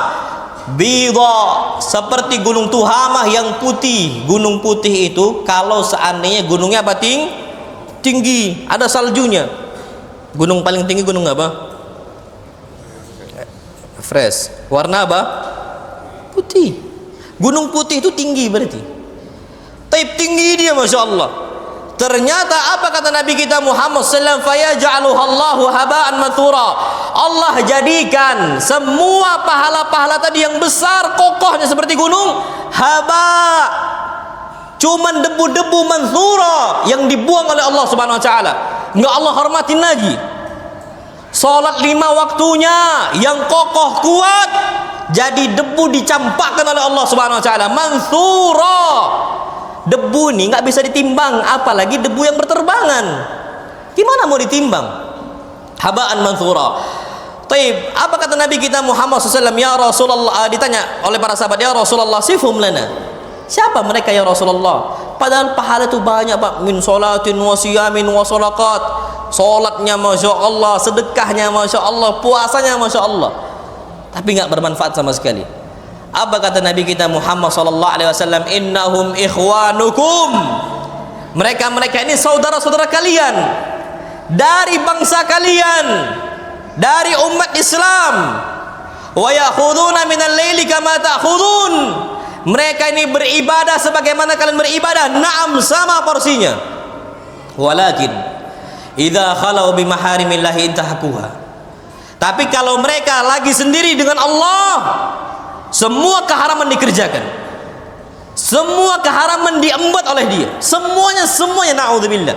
bidha, seperti gunung Tuhamah yang putih. Gunung putih itu kalau seandainya gunungnya apa? Tinggi, ada saljunya. Gunung paling tinggi gunung apa? Fresh. Warna apa? Putih. Gunung putih itu tinggi berarti. Tapi tinggi dia, Masya Allah. Ternyata apa kata Nabi kita Muhammad sallallahu alaihi wasallam? Fayaj'aluhallahu haba'an mathura. Allah jadikan semua pahala-pahala tadi yang besar, kokohnya seperti gunung, haba', cuman debu-debu mansura yang dibuang oleh Allah Subhanahu wa taala. Enggak Allah hormatin lagi. Salat 5 waktunya yang kokoh kuat jadi debu dicampakkan oleh Allah Subhanahu wa taala, mansura. Debu ini enggak bisa ditimbang, apalagi debu yang berterbangan. Gimana mau ditimbang? Haba'an mansura. Taib, apa kata Nabi kita Muhammad SAW? Ya Rasulullah, ditanya oleh para sahabat, ya Rasulullah, sifhum lana. Siapa mereka ya Rasulullah? Padahal pahala itu banyak, Pak. Min sholatin wa siyamin wa sholaqat. Sholatnya Masya Allah, sedekahnya Masya Allah, puasanya Masya Allah, tapi nggak bermanfaat sama sekali. Apa kata Nabi kita Muhammad sallallahu alaihi wasallam? Innahum ikhwanukum. Mereka ini saudara-saudara kalian, dari bangsa kalian, dari umat Islam. Wa ya'khuduna minal laili kama ta'khudun. Mereka ini beribadah sebagaimana kalian beribadah. Naam, sama porsinya. Walakin idza khalau bi maharimillahi intahakuha. Tapi kalau mereka lagi sendiri dengan Allah, semua keharaman dikerjakan. Semua keharaman diembat oleh dia. Semuanya na'udzubillah.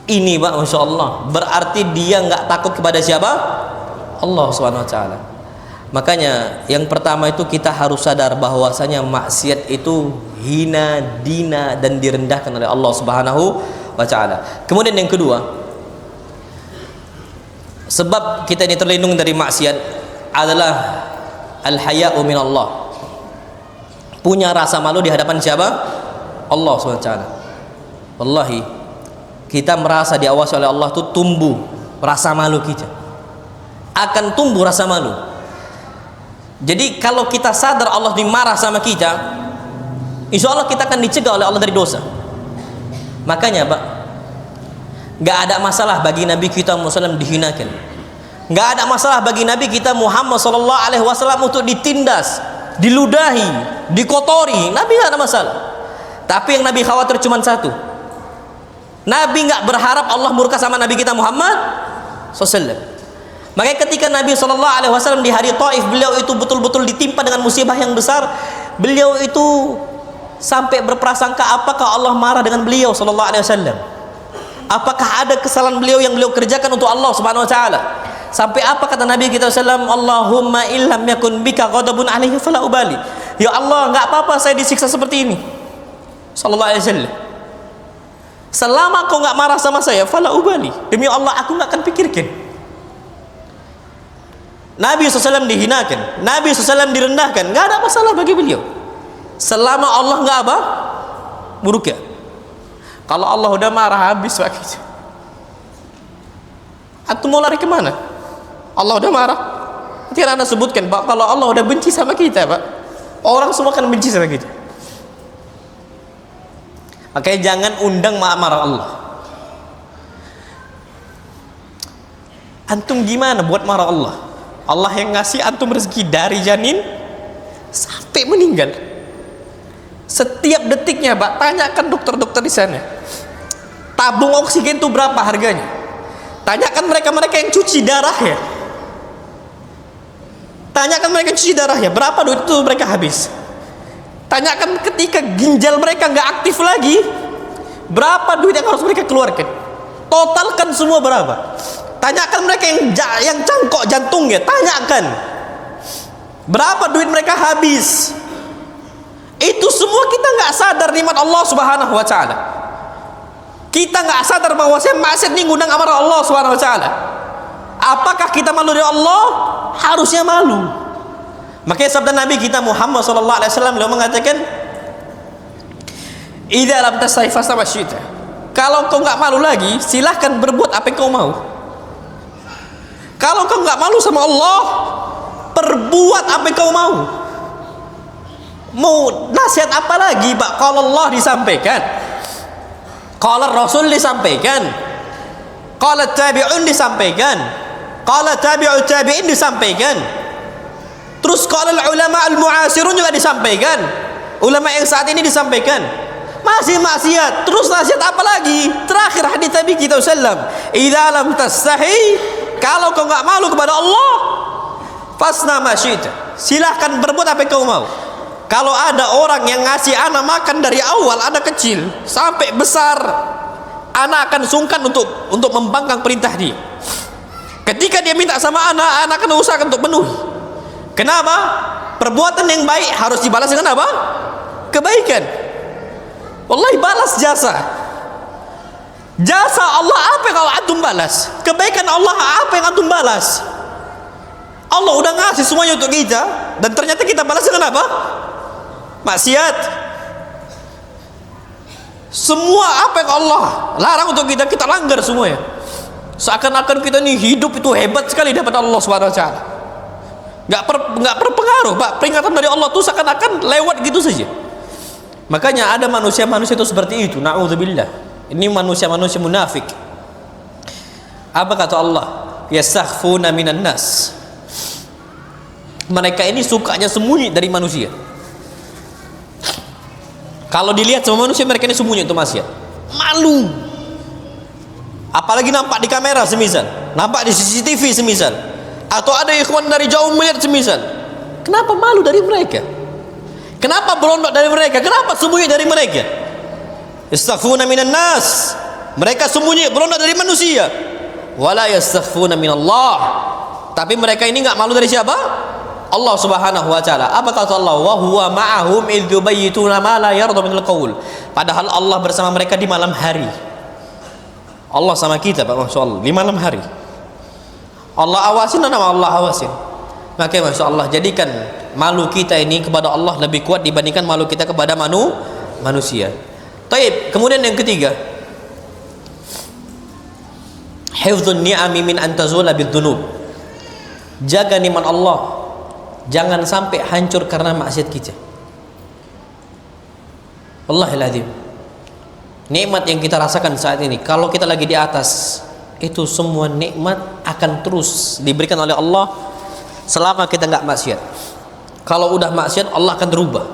Ini Pak, Masya Allah, berarti dia nggak takut kepada siapa? Allah Subhanahu wa taala. Makanya yang pertama itu kita harus sadar bahwasanya maksiat itu hina, dina, dan direndahkan oleh Allah Subhanahu wa taala. Kemudian yang kedua, sebab kita ini terlindung dari maksiat adalah al-haya'u minallah. Punya rasa malu di hadapan siapa? Allah Subhanahu wa taala. Wallahi kita merasa diawasi oleh Allah itu tumbuh rasa malu kita. Akan tumbuh rasa malu. Jadi kalau kita sadar Allah dimarah sama kita, insya Allah kita akan dicegah oleh Allah dari dosa. Makanya Pak, nggak ada masalah bagi Nabi kita Muhammad dihinakan. Nggak ada masalah bagi Nabi kita Muhammad SAW untuk ditindas, diludahi, dikotori. Nabi nggak ada masalah. Tapi yang Nabi khawatir cuma satu. Nabi nggak berharap Allah murka sama Nabi kita Muhammad SAW. Makanya ketika Nabi SAW di hari Taif, beliau itu betul-betul ditimpa dengan musibah yang besar. Beliau itu sampai berprasangka apakah Allah marah dengan beliau sallallahu alaihi wasallam? Apakah ada kesalahan beliau yang beliau kerjakan untuk Allah Subhanahu wa taala? Sampai apa kata Nabi kita sallallahu, Allahumma illam yakun bika ghadabun alaihi fala ubali. Ya Allah, enggak apa-apa saya disiksa seperti ini. Sallallahu alaihi wasallam. Selama kau enggak marah sama saya, fala ubali. Demi Allah aku enggak akan pikirkan. Nabi SAW dihinakan, Nabi SAW direndahkan, enggak ada masalah bagi beliau. Selama Allah enggak apa? Buruk ya. Kalau Allah udah marah habis Pak. Antum mau lari kemana? Allah udah marah. Nanti Anda sebutkan Pak, kalau Allah udah benci sama kita Pak, orang semua akan benci sama kita. Makanya jangan undang marah Allah. Antum gimana buat marah Allah? Allah yang ngasih antum rezeki dari janin sampai meninggal. Setiap detiknya Pak, tanyakan dokter-dokter di sana. Tabung oksigen itu berapa harganya? Tanyakan mereka-mereka yang cuci darah ya. Tanyakan mereka yang cuci darah ya, berapa duit itu mereka habis. Tanyakan ketika ginjal mereka nggak aktif lagi, berapa duit yang harus mereka keluarkan. Totalkan semua berapa. Tanyakan mereka yang cangkok jantungnya, tanyakan berapa duit mereka habis. Itu semua kita nggak sadar nikmat Allah Subhanahu wa taala. Kita nggak sadar bahwa saya maksiat ini ngundang amarah Allah Subhanahu wa taala. Apakah kita malu dari Allah? Harusnya malu. Makanya sabda Nabi kita Muhammad sallallahu alaihi wasallam beliau mengatakan, "Idza lam tasai fastawasyita." Kalau kau nggak malu lagi, silahkan berbuat apa yang kau mau. Kalau kau nggak malu sama Allah, perbuat apa yang kau mau. Mau nasihat apa lagi Pak? Kalau Allah disampaikan, kalau Rasul disampaikan, kalau tabi'un disampaikan, kalau tabi'ut tabi'in disampaikan, terus kalau ulama al-mu'asirun juga disampaikan, ulama yang saat ini disampaikan, masih maksiat, terus nasihat apa lagi? Terakhir hadis Nabi kita sallam, idza lam tastahi, kalau kau enggak malu kepada Allah, fasna ma syi'ta, silahkan berbuat apa yang kau mau. Kalau ada orang yang ngasih anak makan dari awal anak kecil sampai besar, anak akan sungkan untuk membangkang perintah dia. Ketika dia minta sama anak akan usahakan untuk penuhi. Kenapa? Perbuatan yang baik harus dibalas dengan apa? Kebaikan. Wallahi balas jasa. Jasa Allah apa yang antum balas? Kebaikan Allah apa yang antum balas? Allah udah ngasih semuanya untuk kita, dan ternyata kita balas dengan apa? Maksiat. Semua apa yang Allah larang untuk kita, kita langgar semuanya. Seakan-akan kita ini hidup itu hebat sekali dapat Allah Subhanahu wa taala. Enggak berpengaruh, Pak. Peringatan dari Allah itu seakan-akan lewat gitu saja. Makanya ada manusia-manusia itu seperti itu, na'udzubillah. Ini manusia-manusia munafik. Apa kata Allah? Yastakhfuna minan nas. Mereka ini sukanya sembunyi dari manusia. Kalau dilihat sama manusia, mereka ini sembunyi itu maksiat. Malu. Apalagi nampak di kamera semisal, nampak di CCTV semisal, atau ada ikhwan dari jauh melihat semisal. Kenapa malu dari mereka? Kenapa berontak dari mereka? Kenapa sembunyi dari mereka? Yastakhfuna minan nas. Mereka sembunyi berontak dari manusia. Wala yastakhfuna minallah. Tapi mereka ini enggak malu dari siapa? Allah Subhanahu wa taala. Apa kata Allah? Wa huwa ma'ahum idz yubayyituna ma la yarda minal qaul. Padahal Allah bersama mereka di malam hari. Allah sama kita Pak, Masya Allah, di malam hari. Allah awasin, nama Allah awasin. Maka Masya Allah, jadikan malu kita ini kepada Allah lebih kuat dibandingkan malu kita kepada manusia. Taib. Kemudian yang ketiga, hifdzun ni'ami min antazula bidzunub. Jaga nikmat Allah, jangan sampai hancur karena maksiat kita. Wallahil azim. Nikmat yang kita rasakan saat ini, kalau kita lagi di atas, itu semua nikmat akan terus diberikan oleh Allah selama kita nggak maksiat. Kalau udah maksiat, Allah akan berubah.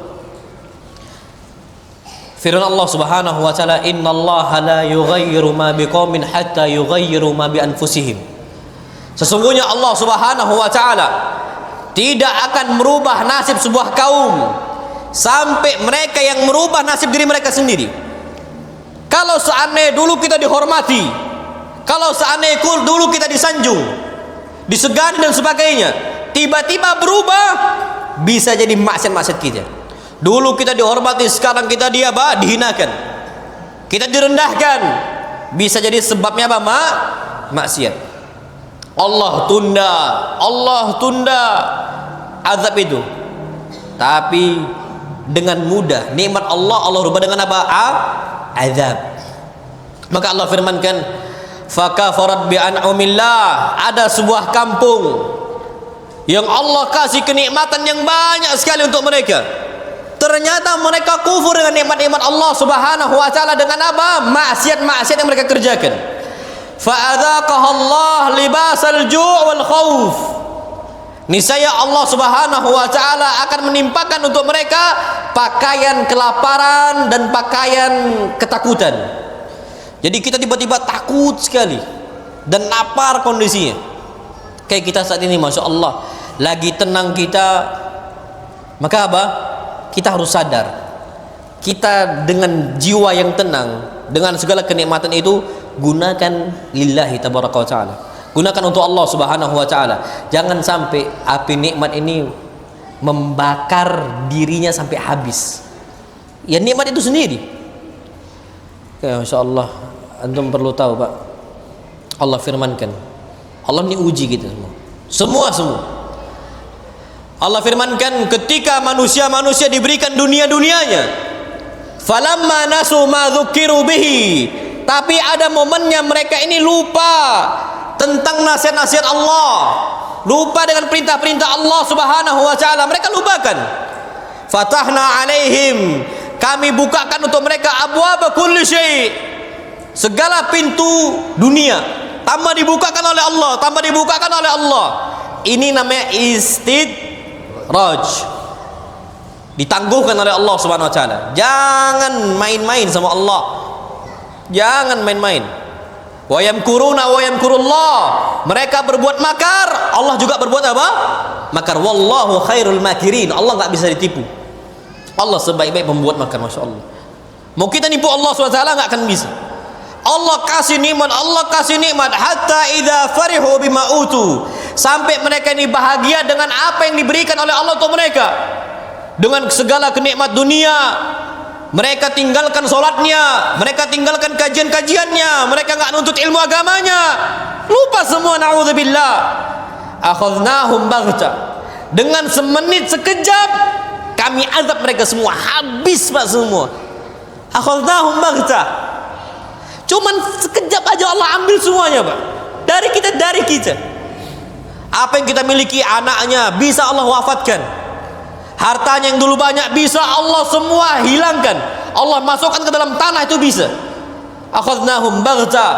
Firman Allah Subhanahu wa taala, "Innallaha la yughayyiru ma biqaumin hatta yughayyiru ma bi anfusihim." Sesungguhnya Allah Subhanahu wa taala tidak akan merubah nasib sebuah kaum sampai mereka yang merubah nasib diri mereka sendiri. Kalau seandainya dulu kita dihormati, kalau seandainya dulu kita disanjung, disegani dan sebagainya, tiba-tiba berubah, bisa jadi maksiat-maksiat kita. Dulu kita dihormati, sekarang kita dihinakan, kita direndahkan, bisa jadi sebabnya apa? Maksiat. Allah tunda azab itu. Tapi dengan mudah nikmat Allah rubah dengan apa? Azab. Maka Allah firmankan, fakafarat bi an'amillah, ada sebuah kampung yang Allah kasih kenikmatan yang banyak sekali untuk mereka. Ternyata mereka kufur dengan nikmat-nikmat Allah Subhanahu wa taala dengan apa? Maksiat-maksiat yang mereka kerjakan. Fa'adzaqahallah libasal ju' wal khauf. Niscaya Allah Subhanahu wa taala akan menimpakan untuk mereka pakaian kelaparan dan pakaian ketakutan. Jadi kita tiba-tiba takut sekali dan lapar kondisinya. Kayak kita saat ini, masya Allah, lagi tenang kita, maka apa? Kita harus sadar, kita dengan jiwa yang tenang, dengan segala kenikmatan itu, gunakan lillahi tabaraka wa ta'ala, gunakan untuk Allah Subhanahu wa ta'ala. Jangan sampai api nikmat ini membakar dirinya sampai habis. Ya, nikmat itu sendiri. Ya, masya Allah, antum perlu tahu Pak, Allah firmankan, Allah ini uji kita semua. Allah firmankan, ketika manusia-manusia diberikan dunia-dunianya, falamma nasu ma dzukiru bihi, tapi ada momennya mereka ini lupa tentang nasihat-nasihat Allah, lupa dengan perintah-perintah Allah Subhanahu wa taala, mereka lupakan. Fatahna alaihim, kami bukakan untuk mereka abwaaba kulli syai', segala pintu dunia tambah dibukakan oleh Allah, tambah dibukakan oleh Allah. Ini namanya istidraj, ditangguhkan oleh Allah Subhanahu wa taala. Jangan main-main sama Allah, jangan main-main. Wa yamkuruna wa yamkurullah, mereka berbuat makar, Allah juga berbuat apa? Makar. Wallahu khairul makirin, Allah nggak bisa ditipu. Allah sebaik-baik pembuat makar, masya Allah. Mau kita nipu Allah Subhanahu wa taala nggak akan bisa. Allah kasih nikmat, hatta idza farihu bima utu, sampai mereka ini bahagia dengan apa yang diberikan oleh Allah untuk mereka, dengan segala kenikmat dunia. Mereka tinggalkan sholatnya, mereka tinggalkan kajian-kajiannya, mereka nggak nuntut ilmu agamanya, lupa semua. Na'udzubillah. Akhadnahum baghta, dengan semenit sekejap kami azab mereka semua, habis Pak semua. Akhadnahum baghta, cuman sekejap aja Allah ambil semuanya Pak, dari kita. Apa yang kita miliki, anaknya bisa Allah wafatkan, hartanya yang dulu banyak bisa Allah semua hilangkan, Allah masukkan ke dalam tanah, itu bisa. Akhadnahum baghta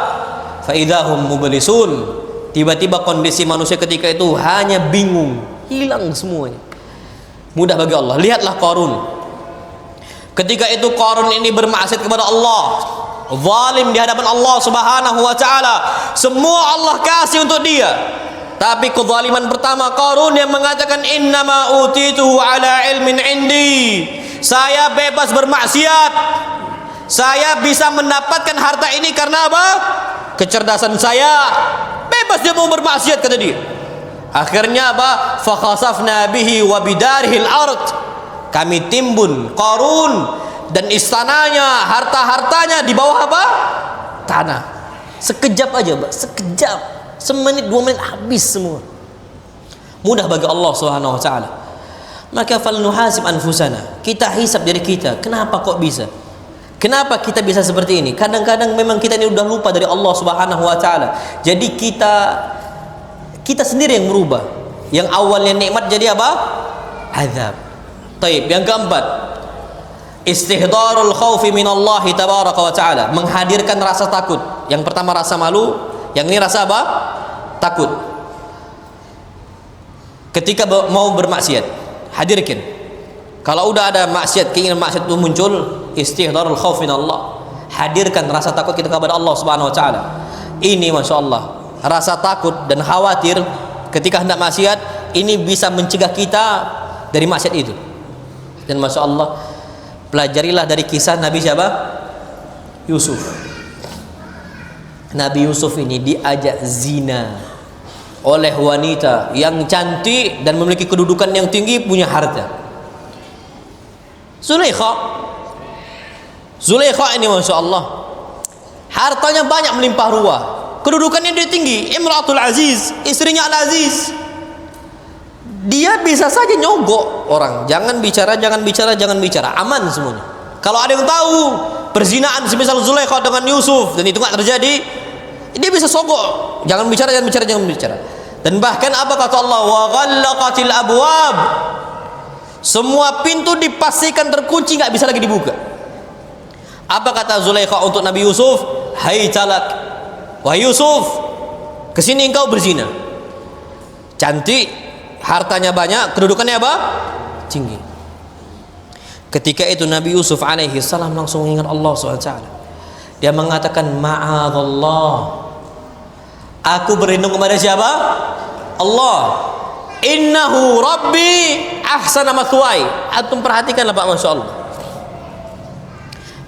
fa idahum mublisun, tiba-tiba kondisi manusia ketika itu hanya bingung, hilang semuanya. Mudah bagi Allah. Lihatlah Qarun, ketika itu Qarun ini bermaksiat kepada Allah, zalim di hadapan Allah Subhanahu wa taala, semua Allah kasih untuk dia. Tapi kezaliman pertama Qarun yang mengatakan innama utituhu ala ilmin indi, saya bebas bermaksiat, saya bisa mendapatkan harta ini karena apa? Kecerdasan saya, bebas dia mau bermaksiat, kata dia. Akhirnya apa? Fa khasafna bihi wa bidarihil ard, kami timbun Qarun dan istananya, harta-hartanya di bawah apa? Tanah. Sekejap aja Pak, sekejap, semenit 2 menit habis semua. Mudah bagi Allah Subhanahu wa taala. Maka falnuhasib anfusana, kita hisab diri kita, kenapa kok bisa? Kenapa kita bisa seperti ini? Kadang-kadang memang kita ini udah lupa dari Allah Subhanahu wa taala. Jadi kita sendiri yang merubah. Yang awalnya nikmat jadi apa? Azab. Taib. Yang keempat, istihdarul khaufi minallahi tabaraka wa ta'ala, menghadirkan rasa takut. Yang pertama rasa malu, yang ini rasa apa? Takut. Ketika mau bermaksiat, hadirkan. Kalau udah ada maksiat, keinginan maksiat itu muncul, istihdarul khauf minallah, hadirkan rasa takut kita kepada Allah Subhanahu wa taala. Ini masya Allah, rasa takut dan khawatir ketika hendak maksiat ini bisa mencegah kita dari maksiat itu. Dan Masya Allah, pelajarilah dari kisah Nabi siapa? Yusuf. Nabi Yusuf ini diajak zina oleh wanita yang cantik dan memiliki kedudukan yang tinggi, punya harta. Zulaikha ini Masya Allah, hartanya banyak, melimpah ruah, kedudukannya dia tinggi, Imratul Aziz, istrinya Al-Aziz. Dia bisa saja nyogok orang, jangan bicara, jangan bicara, jangan bicara, aman semuanya. Kalau ada yang tahu perzinaan semisal Zulaikha dengan Yusuf dan itu nggak terjadi, dia bisa sogok, jangan bicara, jangan bicara, jangan bicara. Dan bahkan apa kata Allah, wa ghallaqatil abwab, semua pintu dipastikan terkunci, nggak bisa lagi dibuka. Apa kata Zulaikha untuk Nabi Yusuf? Hai talak, wahai Yusuf, kesini engkau berzina. Cantik, hartanya banyak, kedudukannya apa? Tinggi. Ketika itu Nabi Yusuf alaihi salam langsung mengingat Allah SWT. Dia mengatakan, ma'adallah, aku berlindung kepada siapa? Allah. Innahu rabbi ahsana mathwai. Antum perhatikanlah Pak, Masya Allah.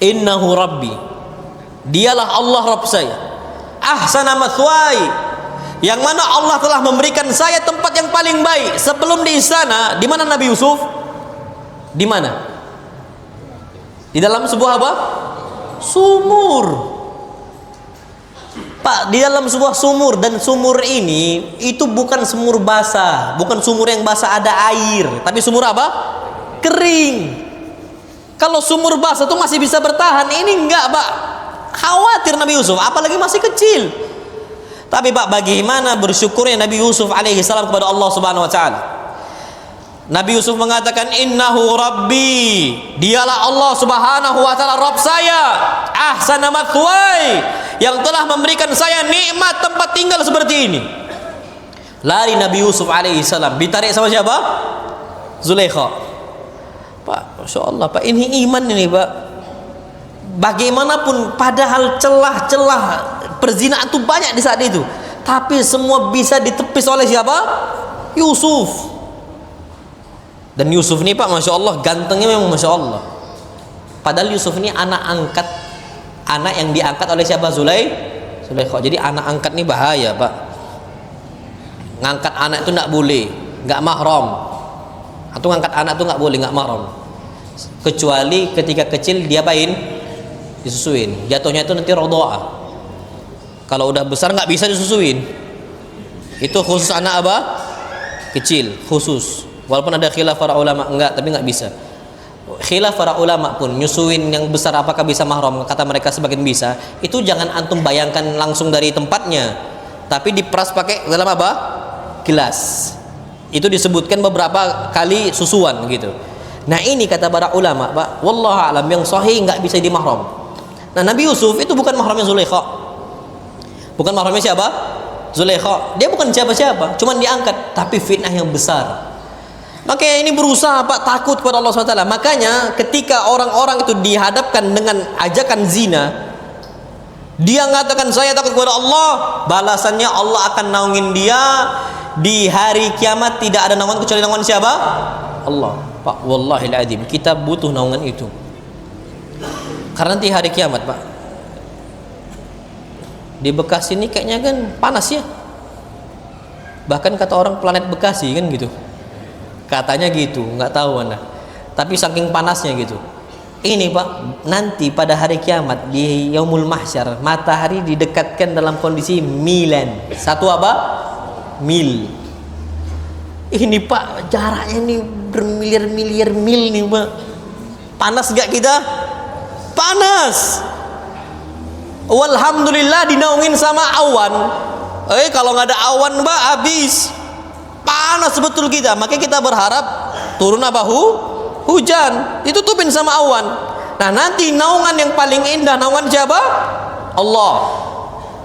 Innahu rabbi, dialah Allah Rabb saya, ahsana mathwai, yang mana Allah telah memberikan saya tempat yang paling baik. Sebelum di istana, di mana Nabi Yusuf? Di mana? Di dalam sebuah apa? Sumur. Pak, di dalam sebuah sumur, dan sumur ini itu bukan sumur basah, bukan sumur yang basah ada air, tapi sumur apa? Kering. Kalau sumur basah itu masih bisa bertahan, ini enggak, Pak. Khawatir Nabi Yusuf, apalagi masih kecil. Tapi Pak, bagaimana bersyukurnya Nabi Yusuf alaihi salam kepada Allah Subhanahu wa taala. Nabi Yusuf mengatakan, innahu rabbi, dialah Allah Subhanahu wa taala Rabb saya, ahsana mathwai, yang telah memberikan saya nikmat tempat tinggal seperti ini. Lari Nabi Yusuf alaihi salam, ditarik sama siapa? Zulaikha. Pak, Masya Allah Pak, ini iman ini Pak. Bagaimanapun, padahal celah-celah perzinaan itu banyak di saat itu, tapi semua bisa ditepis oleh siapa? Yusuf. Dan Yusuf ini Pak, Masya Allah, gantengnya memang Masya Allah. Padahal Yusuf ini anak angkat, anak yang diangkat oleh siapa? Zulaikha. Jadi anak angkat ini bahaya Pak. Ngangkat anak itu nggak boleh, nggak mahram. Atau ngangkat anak itu nggak boleh, nggak mahram. Kecuali ketika kecil dia apain? Disusuin. Jatuhnya itu nanti rodho'ah. Kalau udah besar nggak bisa disusuin. Itu khusus anak apa? Kecil, khusus. Walaupun ada khilaf para ulama, enggak, tapi nggak bisa. Khilaf para ulama pun nyusuin yang besar apakah bisa mahram, kata mereka sebagian bisa. Itu jangan antum bayangkan langsung dari tempatnya, tapi diperas pakai dalam apa? Gelas. Itu disebutkan beberapa kali susuan gitu. Nah ini kata para ulama Pak, wallahu alam, yang sahih nggak bisa dimahram. Nah Nabi Yusuf itu bukan mahramnya Zulaikha. Bukan mahramnya siapa? Zulaikha. Dia bukan siapa-siapa, cuman diangkat, tapi fitnah yang besar. Makanya ini berusaha Pak, takut kepada Allah SWT. Makanya ketika orang-orang itu dihadapkan dengan ajakan zina, dia mengatakan saya takut kepada Allah, balasannya Allah akan naungin dia di hari kiamat. Tidak ada naungan kecuali naungan siapa? Allah. Pak, wallahil adzim, kita butuh naungan itu. Karena nanti hari kiamat Pak, di Bekasi ini kayaknya kan panas ya. Bahkan kata orang planet Bekasi kan gitu. Katanya gitu, nggak tahu mana. Tapi saking panasnya gitu. Ini Pak, nanti pada hari kiamat di Yaumul Mahsyar, matahari didekatkan dalam kondisi milan. Satu apa? Mil. Ini Pak, jaraknya ini bermiliar-miliar mil nih Pak. Panas gak kita? Panas. Walhamdulillah dinaungin sama awan. Kalau nggak ada awan Pak, habis. Panas betul kita. Makanya kita berharap turun apa? Hujan. Ditutupin sama awan. Nah nanti naungan yang paling indah, naungan siapa? Allah.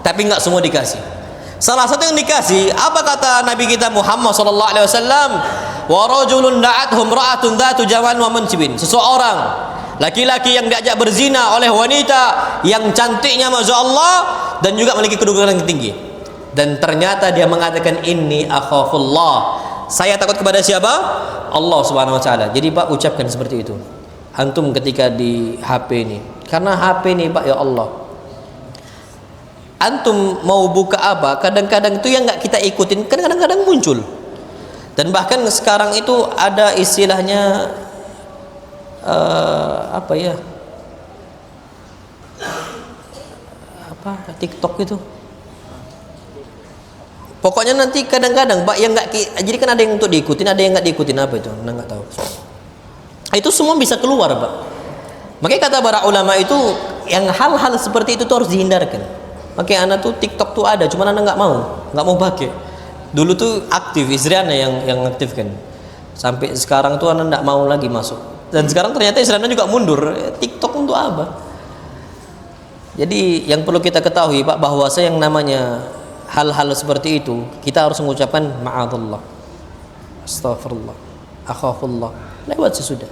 Tapi nggak semua dikasih. Salah satu yang dikasih, apa kata Nabi kita Muhammad sallallahu alaihi wasallam? Wa rajulun da'athu imra'atun dzatu jamal wa mansibin. Seseorang laki-laki yang diajak berzina oleh wanita yang cantiknya Masya Allah dan juga memiliki kedudukan yang tinggi. Dan ternyata dia mengatakan inni akhafullah, Saya takut kepada siapa? Allah Subhanahu wa taala. Jadi Pak, ucapkan seperti itu. Antum ketika di HP ini. Karena HP ini Pak, ya Allah. Antum mau buka apa? Kadang-kadang itu yang nggak kita ikutin, kadang-kadang muncul. Dan bahkan sekarang itu ada istilahnya apa ya? Apa TikTok itu? Pokoknya nanti kadang-kadang Pak yang nggak, jadi kan ada yang untuk diikutin, ada yang nggak diikutin, apa itu? Nggak tahu. Itu semua bisa keluar Pak. Makanya kata para ulama itu yang hal-hal seperti itu tuh harus dihindarkan. Makanya anak tuh TikTok tuh ada, cuman anak nggak mau pakai. Dulu tuh aktif, istri anak yang aktifkan. Sampai sekarang tuh anak nggak mau lagi masuk. Dan sekarang ternyata istri anak juga mundur. TikTok untuk apa? Jadi yang perlu kita ketahui Pak, bahwasa yang namanya hal-hal seperti itu kita harus mengucapkan ma'adzallah, astaghfirullah, akhafullah, lewat sesudah.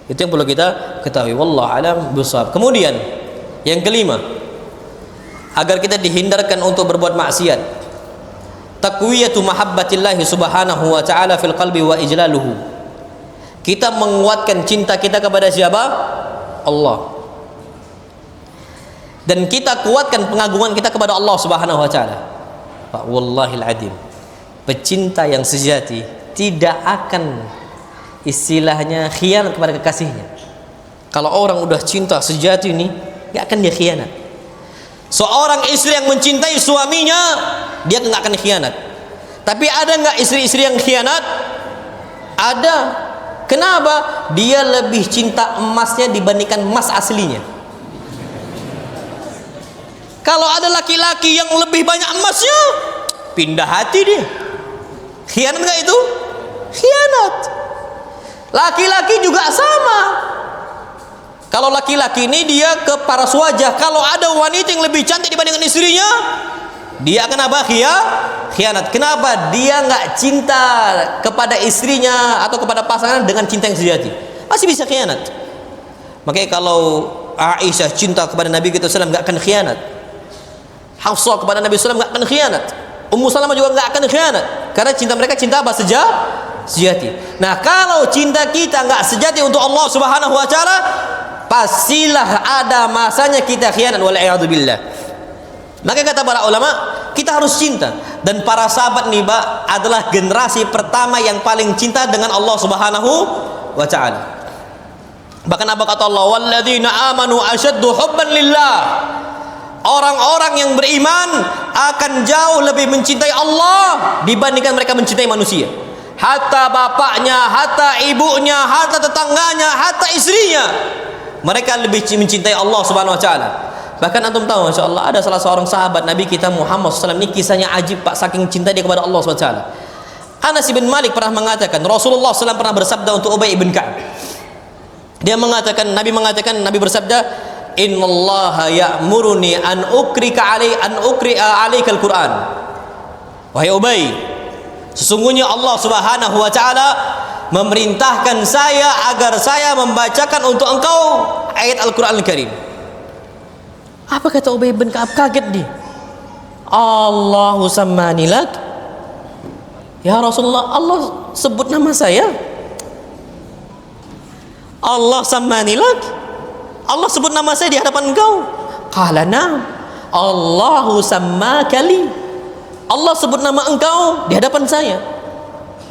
Itu yang perlu kita ketahui. Wallahu alam bishawab. Kemudian yang kelima, agar kita dihindarkan untuk berbuat maksiat, taqwiyatu mahabbatillahi subhanahu wa ta'ala fil qalbi wa ijlaluhu. Kita menguatkan cinta kita kepada siapa? Allah. Dan kita kuatkan pengagungan kita kepada Allah Subhanahu wa taala. Pak, wallahil adzim, pecinta yang sejati tidak akan istilahnya khianat kepada kekasihnya. Kalau orang udah cinta sejati ini, gak akan dia khianat. Seorang istri yang mencintai suaminya, dia nggak akan khianat. Tapi ada nggak istri-istri yang khianat? Ada. Kenapa? Dia lebih cinta emasnya dibandingkan emas aslinya. Kalau ada laki-laki yang lebih banyak emasnya, pindah hati dia. Khianat nggak itu? Khianat. Laki-laki juga sama. Kalau laki-laki ini dia ke paras wajah. Kalau ada wanita yang lebih cantik dibandingkan istrinya, dia akan apa? Khianat. Kenapa? Dia nggak cinta kepada istrinya atau kepada pasangan dengan cinta yang sejati. Masih bisa khianat. Makanya kalau Aisyah cinta kepada Nabi kita SAW nggak akan khianat. Hafsah kepada Nabi SAW nggak akan khianat. Ummu Salamah juga nggak akan khianat. Karena cinta mereka cinta apa? Sejati. Nah, kalau cinta kita nggak sejati untuk Allah Subhanahu wa taala, pastilah ada masanya kita khianat, wal'iyadzubillah. Maka kata para ulama, kita harus cinta. Dan para sahabat nih Pak adalah generasi pertama yang paling cinta dengan Allah Subhanahu wa taala. Bahkan apa kata Allah? Walladzina amanu asyaddu hubban lillah. Orang-orang yang beriman akan jauh lebih mencintai Allah dibandingkan mereka mencintai manusia. Hatta bapaknya, hatta ibunya, hatta tetangganya, hatta istrinya, mereka lebih mencintai Allah Subhanahu wa taala. Bahkan antum tahu, Masya Allah, ada salah seorang sahabat Nabi kita Muhammad SAW, ini kisahnya ajib Pak, saking cinta dia kepada Allah Subhanahu wa taala. Anas bin Malik pernah mengatakan, Rasulullah SAW pernah bersabda untuk Ubay bin Ka'ab. Dia mengatakan, Nabi bersabda, innallaha ya'muruni an ukri'a alaikal Qur'an. Wahai Ubay, sesungguhnya Allah Subhanahu wa taala memerintahkan saya agar saya membacakan untuk engkau ayat Al-Qur'an Al-Karim. Apa kata Ubay bin Ka'ab? Kaget dia. Allahu sammani lak. Ya Rasulullah, Allah sebut nama saya. Allah sammani lak. Allah sebut nama saya di hadapan engkau. Qala na'am. Allahu sammaka li. Allah sebut nama engkau di hadapan saya.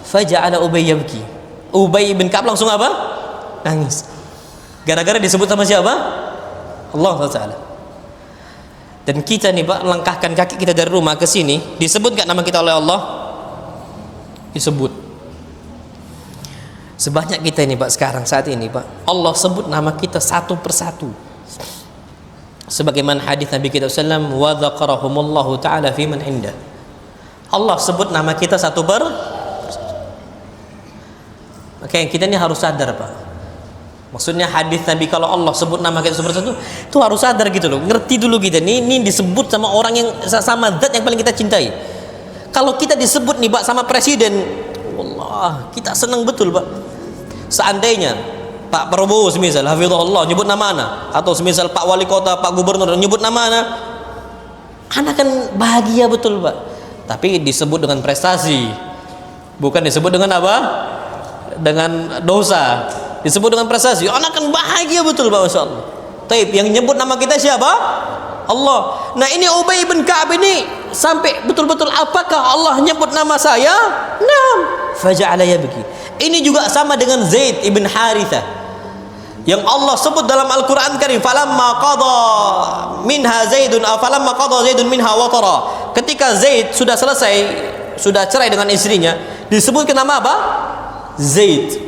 Faja'ala Ubay yabki. Ubay bin Ka'ab langsung apa? Nangis. Gara-gara disebut sama siapa? Allah Taala. Dan kita nih Pak, langkahkan kaki kita dari rumah ke sini, disebut gak nama kita oleh Allah? Disebut. Sebanyak kita ini Pak sekarang saat ini Pak, Allah sebut nama kita satu persatu. Sebagaimana hadis Nabi kita sallallahu wa dzakarahumullahu taala fi man indah. Allah sebut nama kita satu persatu. Makanya kita ini harus sadar Pak. Maksudnya hadis Nabi kalau Allah sebut nama kita satu persatu, itu harus sadar gitu loh. Ngerti dulu kita ini disebut sama orang yang sama zat yang paling kita cintai. Kalau kita disebut nih Pak sama presiden, wallah kita senang betul Pak. Seandainya Pak Prabowo semisal hafizahullah nyebut nama anak, atau semisal Pak Wali Kota, Pak Gubernur nyebut nama anak kan bahagia betul Pak. Tapi disebut dengan prestasi, Bukan disebut dengan apa? Dengan dosa. Disebut dengan prestasi. Anak kan bahagia betul Pak, Masya Allah. Taib, yang nyebut nama kita siapa? Allah. Nah ini Ubay bin Ka'ab ini sampai betul-betul apakah Allah nyebut nama saya? Naam. Faja'ala yabki. Ini juga sama dengan Zaid ibn Harithah yang Allah sebut dalam Al-Quran Karim, falamma qada minha Zaidun falamma qada Zaidun minha watara. Ketika Zaid sudah selesai, sudah cerai dengan istrinya, disebutkan nama apa? Zaid.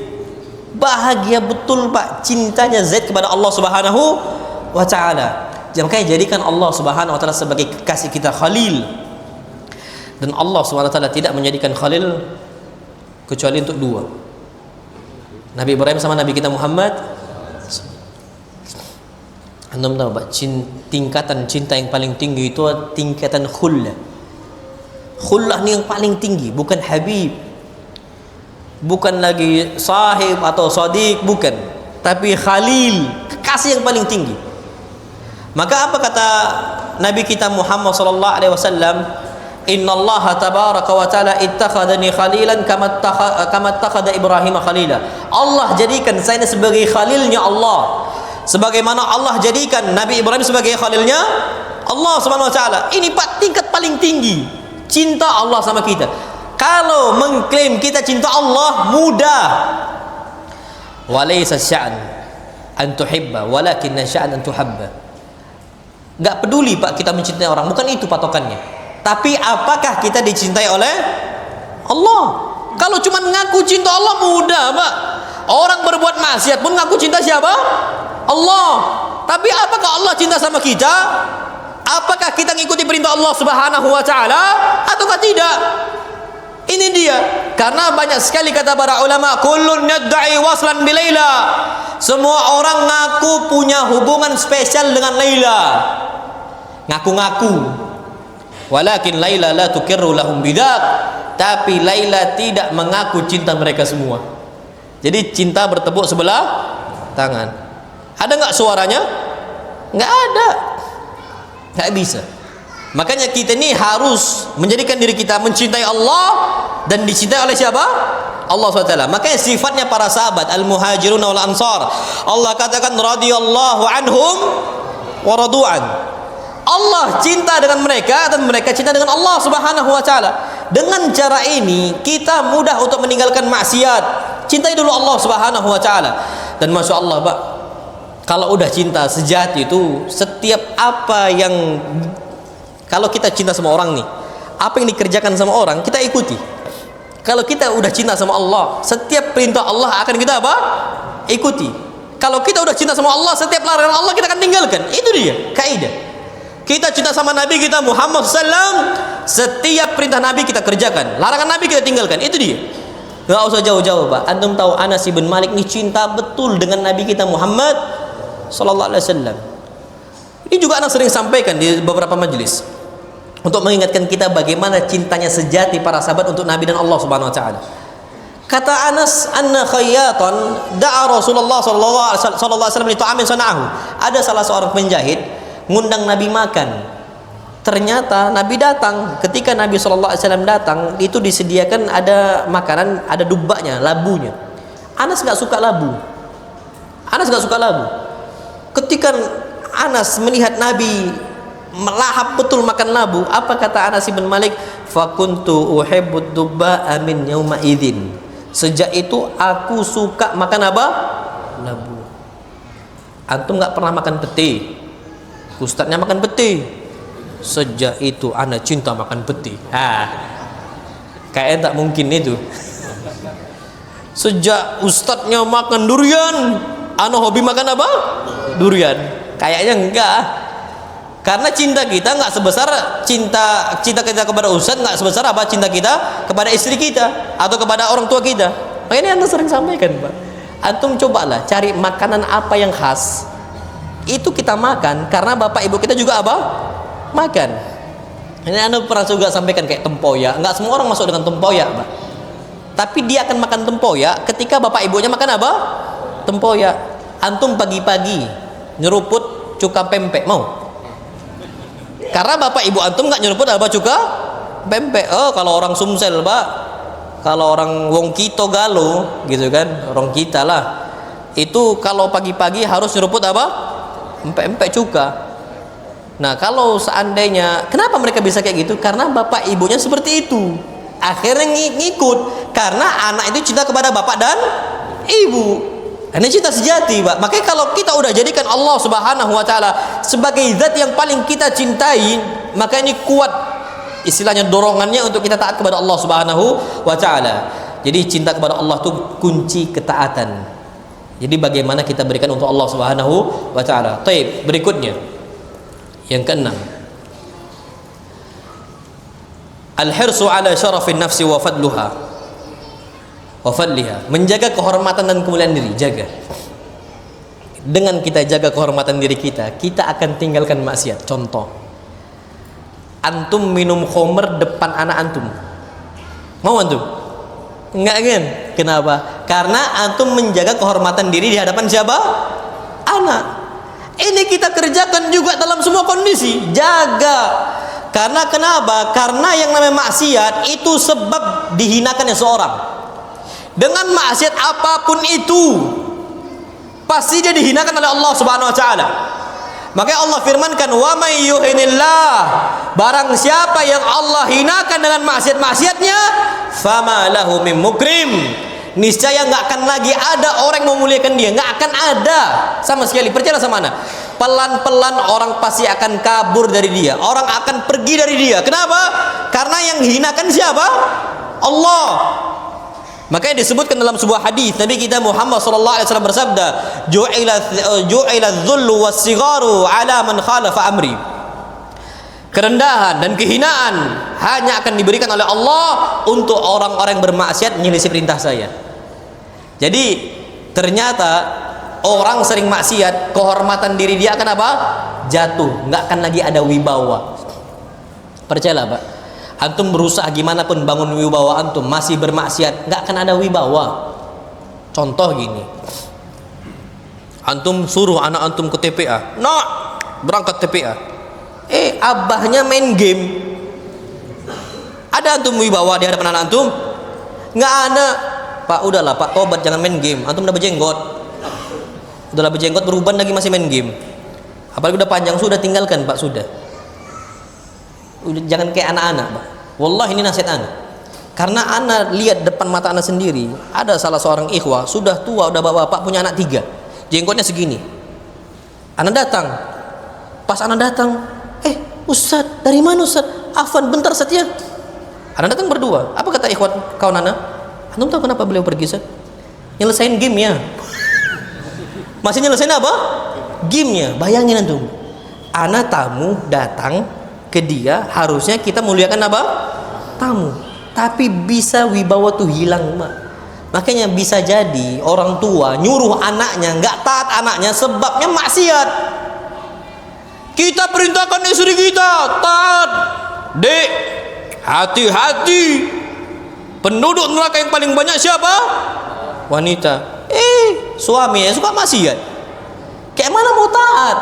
Bahagia betul Pak cintanya Zaid kepada Allah Subhanahu wa taala. Makanya jadikan Allah Subhanahu wa taala sebagai kekasih kita, Khalil. Dan Allah Subhanahu wa taala tidak menjadikan Khalil kecuali untuk dua, Nabi Ibrahim sama Nabi kita Muhammad. Anda tahu Pak, tingkatan cinta yang paling tinggi itu tingkatan khullah. Khullah ni yang paling tinggi, bukan habib, bukan lagi sahib atau sadiq, bukan, tapi khalil, kekasih yang paling tinggi. Maka apa kata Nabi kita Muhammad sallallahu alaihi wasallam? Innallaha tabaraka wa taala ittakhadani khalilan kama ittakhadha Ibrahim khalila. Allah jadikan saya sebagai khalilnya Allah, sebagaimana Allah jadikan Nabi Ibrahim sebagai khalilnya Allah Subhanahu wa taala. Ini Pak tingkat paling tinggi cinta Allah sama kita. Kalau mengklaim kita cinta Allah mudah. Walaysa sya'an an tuhibba walakinna sya'an an tuhabba. Enggak peduli Pak kita mencintai orang, bukan itu patokannya. Tapi apakah kita dicintai oleh Allah? Kalau cuma ngaku cinta Allah mudah Pak. Orang berbuat maksiat pun ngaku cinta siapa? Allah. Tapi apakah Allah cinta sama kita? Apakah kita ngikuti perintah Allah Subhanahu wa taala ataukah tidak? Ini dia. Karena banyak sekali kata para ulama, kullun yad'i waslan bi Laila. Semua orang ngaku punya hubungan spesial dengan Laila. Ngaku-ngaku. Walakin Laila la tukirru lahum bidzak. Tapi Laila tidak mengaku cinta mereka semua. Jadi cinta bertepuk sebelah tangan. Ada enggak suaranya? Enggak ada. Enggak bisa. Makanya kita ini harus menjadikan diri kita mencintai Allah dan dicintai oleh siapa? Allah SWT. Makanya sifatnya para sahabat al-muhajirun wal ansar, Allah katakan radhiyallahu anhum wa radu'an. Allah cinta dengan mereka dan mereka cinta dengan Allah Subhanahu wa taala. Dengan cara ini kita mudah untuk meninggalkan maksiat. Cintai dulu Allah Subhanahu wa taala. Dan Masya Allah Pak, kalau udah cinta sejati itu, setiap apa yang, kalau kita cinta sama orang nih, apa yang dikerjakan sama orang kita ikuti. Kalau kita udah cinta sama Allah, setiap perintah Allah akan kita apa? Ikuti. Kalau kita udah cinta sama Allah, setiap larangan Allah kita akan tinggalkan. Itu dia kaidah. Kita cinta sama Nabi kita Muhammad SAW, setiap perintah Nabi kita kerjakan, larangan Nabi kita tinggalkan. Itu dia. Gak usah jauh-jauh Pak. Antum tahu Anas bin Malik ini cinta betul dengan Nabi kita Muhammad SAW. Ini juga anak sering sampaikan di beberapa majelis untuk mengingatkan kita bagaimana cintanya sejati para sahabat untuk Nabi dan Allah Subhanahu wa taala. Kata Anas, anna khayyatan da'a Rasulullah sallallahu alaihi wasallam li ta'amin sana'ahu. Ada salah seorang penjahit ngundang Nabi makan. Ternyata Nabi datang. Ketika Nabi sallallahu alaihi wasallam datang, itu disediakan ada makanan, ada dubbanya, labunya. Anas enggak suka labu. Anas enggak suka labu. Ketika Anas melihat Nabi melahap betul makan labu, apa kata Anas bin Malik? Fakuntu uhibbud dubba min yauma idzin. Sejak itu aku suka makan apa? Labu. Antum enggak pernah makan pete. Ustadznya makan pete. Sejak itu ana cinta makan pete. Kayaknya tak mungkin itu. Sejak ustadznya makan durian, ana hobi makan apa? Durian. Kayaknya enggak. Karena cinta kita nggak sebesar cinta kita kepada ustadz, nggak sebesar apa cinta kita kepada istri kita atau kepada orang tua kita. Nah, ini antum sering sampaikan Pak. Antum cobalah cari makanan apa yang khas, itu kita makan karena bapak ibu kita juga apa? Makan. Ini antum pernah juga sampaikan kayak tempoyak. Nggak semua orang masuk dengan tempoyak Pak. Tapi dia akan makan tempoyak ketika bapak ibunya makan apa? Tempoyak. Antum pagi-pagi nyeruput cuka pempek mau? Karena bapak ibu antum nggak nyeruput apa cuka pempek. Oh, kalau orang Sumsel Pak, Kalau orang wong kita galo gitu kan, orang kita lah itu kalau pagi-pagi harus nyeruput apa? Empek-empek cuka. Nah kalau seandainya, kenapa mereka bisa kayak gitu? Karena bapak ibunya seperti itu, akhirnya ngikut. Karena anak itu cinta kepada bapak dan ibu. Ini cinta sejati, Pak. Makanya kalau kita udah jadikan Allah Subhanahu wa taala sebagai zat yang paling kita cintai, maka ini kuat istilahnya dorongannya untuk kita taat kepada Allah Subhanahu wa taala. Jadi cinta kepada Allah itu kunci ketaatan. Jadi bagaimana kita berikan untuk Allah Subhanahu wa taala. Baik, berikutnya yang keenam. Al-hirsu ala syarafin nafsi wa fadluha. Wa fadliha. Menjaga kehormatan dan kemuliaan diri, jaga. Dengan kita jaga kehormatan diri kita, kita akan tinggalkan maksiat. Contoh, antum minum khamr depan anak antum, mau antum? Enggak kan? Kenapa? Karena antum menjaga kehormatan diri di hadapan siapa? Anak. Ini kita kerjakan juga dalam semua kondisi, jaga. Karena kenapa? Karena yang namanya maksiat itu sebab dihinakannya seorang. Dengan maksiat apapun itu pasti dia dihinakan oleh Allah Subhanahu wa taala. Makanya Allah firmankan, wa may yuhinillah, barang siapa yang Allah hinakan dengan maksiat-maksiatnya, fama lahu min mukrim, niscaya nggak akan lagi ada orang yang memuliakan dia, nggak akan ada sama sekali. Percaya sama ana, pelan-pelan orang pasti akan kabur dari dia, orang akan pergi dari dia. Kenapa? Karena yang hinakan siapa? Allah. Makanya disebutkan dalam sebuah hadis Nabi kita Muhammad sallallahu alaihi wasallam bersabda, ju'ila dhullu was-sigharu ala man khalafa amri. Kerendahan dan kehinaan hanya akan diberikan oleh Allah untuk orang-orang yang bermaksiat menyelisih perintah saya. Jadi ternyata orang sering maksiat, kehormatan diri dia akan apa? Jatuh, nggak akan lagi ada wibawa. Percayalah, Pak. Antum berusaha gimana pun bangun wibawa antum, masih bermaksiat, nggak akan ada wibawa. Contoh gini, antum suruh anak antum ke TPA, nak berangkat TPA, abahnya main game. Ada antum wibawa di hadapan anak antum? Nggak ada. Pak, udahlah Pak, tobat, jangan main game. Antum udah berjenggot, udahlah berjenggot, beruban lagi masih main game. Apalagi udah panjang, sudah tinggalkan Pak, sudah. Udah, jangan kayak anak-anak, Pak. Wallahi ini nasihat anak. Karena anak lihat depan mata anak sendiri, ada salah seorang ikhwah sudah tua, udah bapak punya anak 3, jenggotnya segini. Anak datang, pas anak datang, Ustaz, dari mana Ustaz? Afwan, bentar Ustaz ya. Anak datang berdua. Apa kata ikhwat kawan anak? Antum tahu kenapa beliau pergi Ustaz? Nyelesain gamenya. Masih nyelesain apa? Gamenya. Bayangin antum, anak tamu datang ke dia, harusnya kita muliakan apa? Tamu. Tapi bisa wibawa tuh hilang, Mak. Makanya bisa jadi orang tua nyuruh anaknya nggak taat anaknya sebabnya maksiat. Kita perintahkan istri kita taat. Dek, hati-hati. Penduduk neraka yang paling banyak siapa? Wanita. Suaminya suka maksiat. Kayak mana mau taat?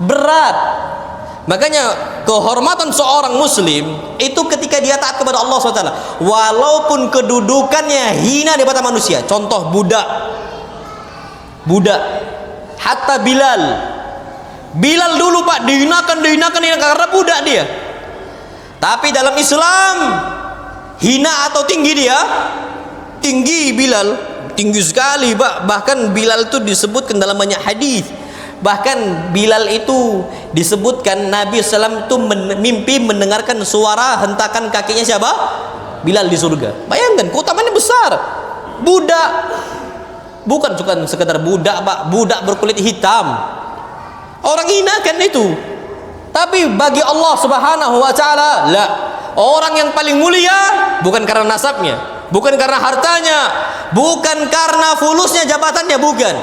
Berat. Makanya kehormatan seorang muslim itu ketika dia taat kepada Allah SWT, walaupun kedudukannya hina di mata manusia. Contoh budak, hatta Bilal dulu Pak dihinakan karena budak dia. Tapi dalam Islam, hina atau tinggi dia? Tinggi Bilal, tinggi sekali Pak. Bahkan Bilal itu disebutkan dalam banyak hadis. Bahkan Bilal itu disebutkan Nabi SAW itu mimpi mendengarkan suara hentakan kakinya siapa? Bilal di surga. Bayangkan keutamaannya besar. Budak, bukan sekedar budak Pak, budak berkulit hitam. Orang hinakan itu. Tapi bagi Allah Subhanahu wa taala, la. Orang yang paling mulia bukan karena nasabnya, bukan karena hartanya, bukan karena fulusnya jabatannya, bukan.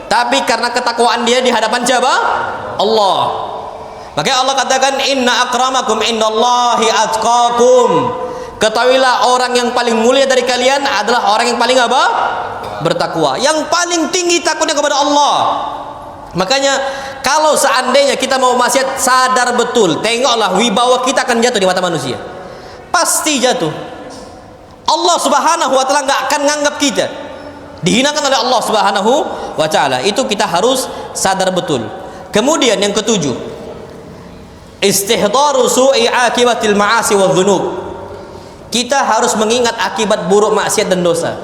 Tapi karena ketakwaan dia di hadapan siapa? Allah. Makanya Allah katakan, inna akramakum indallahi atqakum. Ketahuilah orang yang paling mulia dari kalian adalah orang yang paling apa? Bertakwa. Yang paling tinggi takutnya kepada Allah. Makanya kalau seandainya kita mau maksiat, sadar betul, tengoklah wibawa kita akan jatuh di mata manusia. Pasti jatuh. Allah Subhanahu wa taala nggak akan nganggap kita dihinakan oleh Allah Subhanahu wa taala. Itu kita harus sadar betul. Kemudian yang ketujuh, istihdaru su'i akibatil ma'asi wa dhunub. Kita harus mengingat akibat buruk maksiat dan dosa.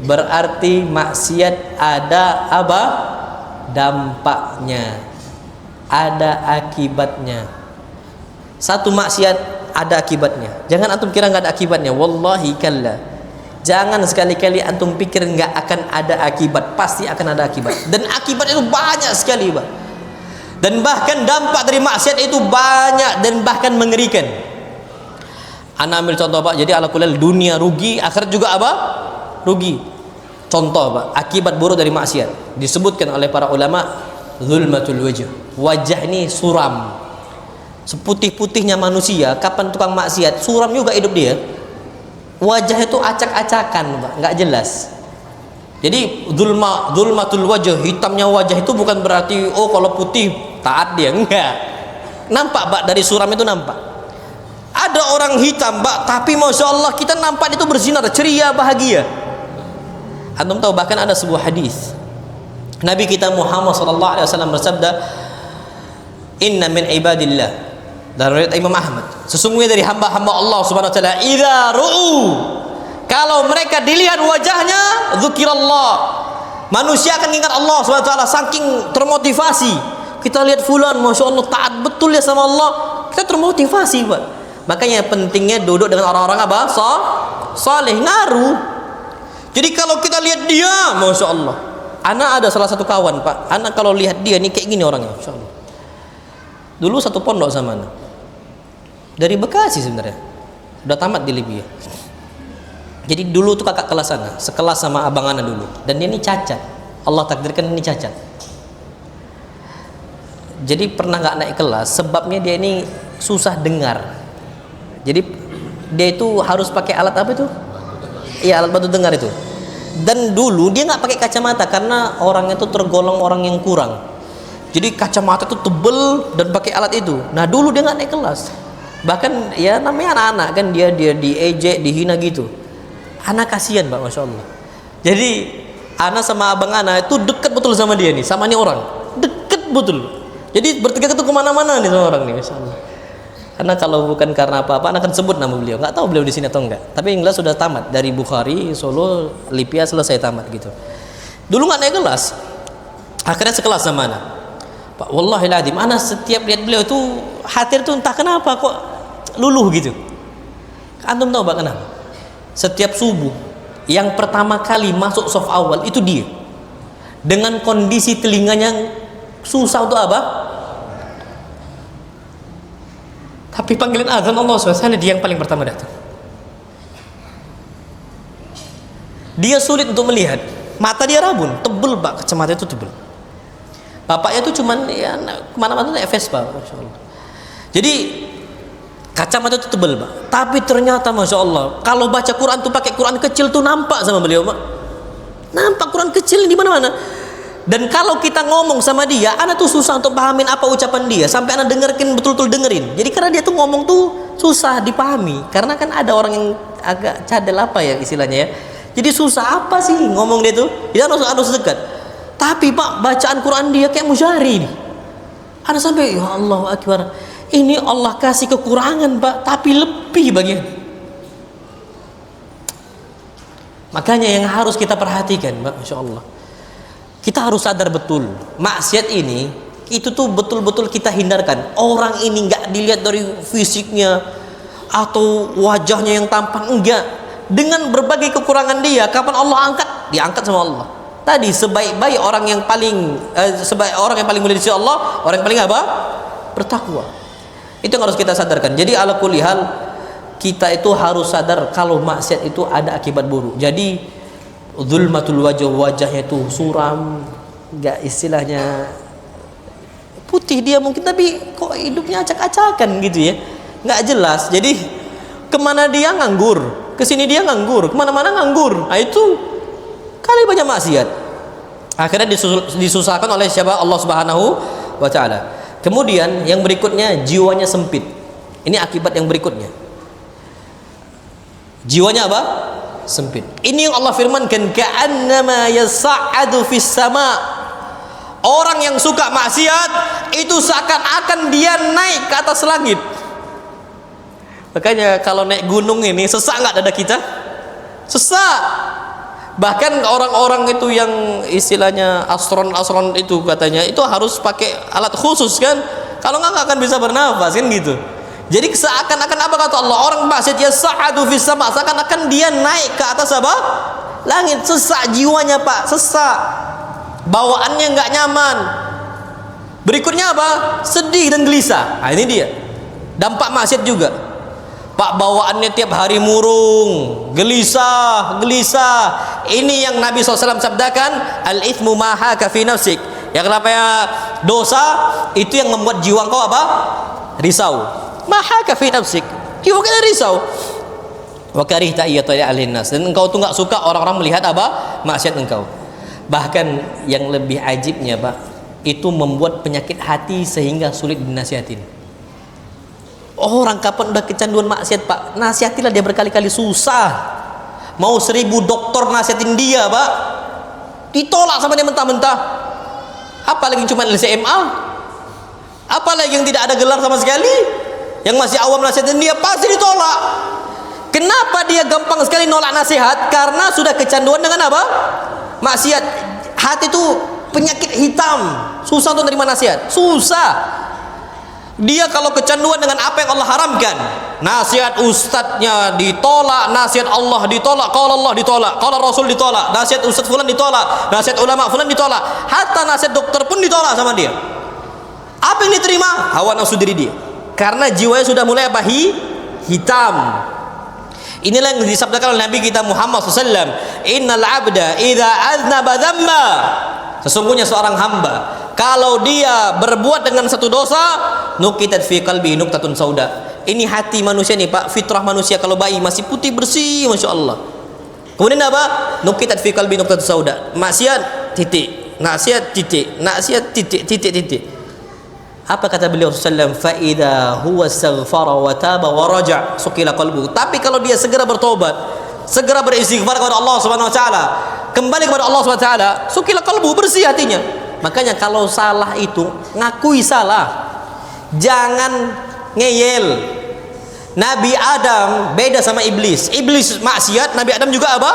Berarti maksiat ada apa? Dampaknya, ada akibatnya. Satu maksiat ada akibatnya. Jangan antum kira nggak ada akibatnya. Wallahi kalla. Jangan sekali-kali antum pikir nggak akan ada akibat. Pasti akan ada akibat. Dan akibat itu banyak sekali, Pak. Dan bahkan dampak dari maksiat itu banyak dan bahkan mengerikan. Ana ambil contoh, Pak. Jadi ala kulal dunia rugi, akhirat juga apa? Rugi. Contoh, Pak, akibat buruk dari maksiat disebutkan oleh para ulama, zulmatul wajh. Wajah ini suram. Seputih-putihnya manusia, kapan tukang maksiat, suram juga hidup dia. Wajah itu acak-acakan, Pak, nggak jelas. Jadi zulmatul wajh, hitamnya wajah itu bukan berarti oh kalau putih taat dia, enggak. Nampak, Pak, dari suram itu nampak. Ada orang hitam, Pak, tapi masya Allah kita nampak itu bersinar, ceria, bahagia. Antum tahu bahkan ada sebuah hadis Nabi kita Muhammad SAW bersabda, inna min ibadillah, dari riwayat Imam Ahmad, sesungguhnya dari hamba-hamba Allah Subhanahu wa taala, idza ru'u, kalau mereka dilihat wajahnya, dzikirallah, manusia akan ingat Allah Subhanahu wa taala, saking termotivasi. Kita lihat fulan masya Allah taat betul ya sama Allah, kita termotivasi, Pak. Makanya pentingnya duduk dengan orang-orang apa? Saleh, ngaruh. Jadi kalau kita lihat dia, masya Allah. Anak ada salah satu kawan, Pak. Anak kalau lihat dia nih kayak gini orangnya, masya Allah. Dulu satu pondok sama anak. Dari Bekasi sebenarnya. Sudah tamat di Libya. Jadi dulu tuh kakak kelas anak, sekelas sama abang anak dulu. Dan dia ini cacat. Allah takdirkan ini cacat. Jadi pernah nggak naik kelas, sebabnya dia ini susah dengar. Jadi dia itu harus pakai alat apa itu? Iya, alat bantu dengar itu. Dan dulu dia nggak pakai kacamata karena orangnya itu tergolong orang yang kurang. Jadi kacamata itu tebel dan pakai alat itu. Nah dulu dia nggak naik kelas. Bahkan ya namanya anak-anak kan dia diejek, dihina gitu. Anak kasihan, Pak, masya Allah. Jadi anak sama abang anak itu deket betul sama dia nih, sama nih orang, deket betul. Jadi bertiga itu kemana-mana nih sama orang nih, masya Allah. Karena kalau bukan karena apa-apa, anak akan sebut nama beliau. Nggak tahu beliau di sini atau enggak. Tapi yang jelas sudah tamat dari Bukhari, Solo, Lipia selesai tamat gitu. Dulu nggak naik kelas, akhirnya sekelas sama anak. Pak, wallahi ladhim, anak setiap lihat beliau itu hati itu entah kenapa kok luluh gitu. Antum tahu Pak kenapa? Setiap subuh yang pertama kali masuk saf awal itu dia, dengan kondisi telinganya susah untuk apa? Tapi panggilan azan Allah SWT dia yang paling pertama datang. Dia sulit untuk melihat, mata dia rabun, tebel, Pak, kacamata itu tebel. Bapaknya itu cuman ya kemana-mana naik Vespa, masya Allah. Jadi kacamata itu tebel, Pak. Tapi ternyata masya Allah, kalau baca Quran tuh pakai Quran kecil tuh nampak sama beliau, Pak. Nampak Quran kecil di mana-mana. Dan kalau kita ngomong sama dia, anak tuh susah untuk pahamin apa ucapan dia, sampai anak dengerin betul-betul dengerin. Jadi karena dia tuh ngomong tuh susah dipahami, karena kan ada orang yang agak cadel apa ya istilahnya ya. Jadi susah apa sih ngomong dia tuh? Dia harus dekat. Tapi Pak, bacaan Quran dia kayak musyari nih. Anak sampai ya Allah Akbar. Ini Allah kasih kekurangan, Pak, tapi lebih bagian. Makanya yang harus kita perhatikan, Pak, masya Allah. Kita harus sadar betul, maksiat ini itu tuh betul-betul kita hindarkan. Orang ini nggak dilihat dari fisiknya atau wajahnya yang tampan, enggak. Dengan berbagai kekurangan dia, kapan Allah angkat, diangkat sama Allah. Tadi sebaik-baik orang yang paling mulia di sisi Allah, orang yang paling apa? Bertakwa. Itu yang harus kita sadarkan. Jadi ala kulli hal kita itu harus sadar kalau maksiat itu ada akibat buruk. Jadi zulmatul wajah, wajahnya itu suram, enggak istilahnya putih dia mungkin, tapi kok hidupnya acak-acakan gitu ya, nggak jelas. Jadi kemana dia nganggur, kesini dia nganggur, kemana-mana nganggur. Nah itu kali banyak maksiat, akhirnya disusahkan oleh siapa? Allah Subhanahu wa taala. Kemudian yang berikutnya, jiwanya sempit. Ini akibat yang berikutnya. Jiwanya apa? Sempit. Ini yang Allah firmankan, ka'annama yas'adu fis sama. Orang yang suka maksiat itu seakan-akan dia naik ke atas langit. Makanya kalau naik gunung ini sesak nggak dada kita? Sesak. Bahkan orang-orang itu yang istilahnya astron itu katanya itu harus pakai alat khusus kan? Kalau nggak akan bisa bernafas kan gitu. Jadi seakan-akan apa kata Allah, orang maksiat ya sa'adu fis sama, seakan-akan dia naik ke atas apa? Langit. Sesak jiwanya Pak, sesak. Bawaannya nggak nyaman. Berikutnya apa? Sedih dan gelisah. Nah, ini dia. Dampak maksiat juga. Pak, bawaannya tiap hari murung, gelisah. Ini yang Nabi SAW sabdakan, al-ithmu ma haka fi nafsik. Yang namanya dosa itu yang membuat jiwa kau apa? Risau. Maha kafi nafsik, jiwa kita risau. Wa karihta ayyataya alinnas, dan engkau tuh nggak suka orang-orang melihat apa? Maksiat engkau. Bahkan yang lebih ajibnya Pak, itu membuat penyakit hati sehingga sulit dinasihatin. Orang kapan udah kecanduan maksiat Pak, nasihatilah dia berkali-kali susah. Mau 1000 dokter nasihatin dia Pak, ditolak sama dia mentah-mentah. Apalagi cuma LCMA, apalagi yang tidak ada gelar sama sekali. Yang masih awam nasihatin dia pasti ditolak. Kenapa dia gampang sekali nolak nasihat? Karena sudah kecanduan dengan apa? Maksiat. Hati itu penyakit hitam, susah untuk menerima nasihat, susah. Dia kalau kecanduan dengan apa yang Allah haramkan, nasihat ustadznya ditolak, nasihat Allah ditolak, kalau Allah ditolak, kalau Rasul ditolak, nasihat ustadz fulan ditolak, nasihat ulama fulan ditolak, hatta nasihat dokter pun ditolak sama dia. Apa yang diterima? Hawa nafsu diri dia. Karena jiwanya sudah mulai apa? Hitam. Inilah yang disabdakan oleh Nabi kita Muhammad SAW. Innal abda idza aznaba dzamba. Sesungguhnya seorang hamba kalau dia berbuat dengan satu dosa, nukitat fi qalbi nuktatun sauda. Ini hati manusia nih Pak, fitrah manusia kalau bayi masih putih bersih, masya Allah. Kemudian apa? Nukitat fi qalbi nuktatun sauda. Maksiat titik, maksiat titik, maksiat titik. Apa kata beliau sallallahu alaihi wasallam? Fa idza huwa astaghfara wa taba wa raja' sukila qalbu. Tapi kalau dia segera bertobat, segera beristighfar kepada Allah Subhanahu wa taala, kembali kepada Allah Subhanahu wa taala, sukila qalbu, bersih hatinya. Makanya kalau salah itu ngakui salah. Jangan ngeyel. Nabi Adam beda sama iblis. Iblis maksiat, Nabi Adam juga apa?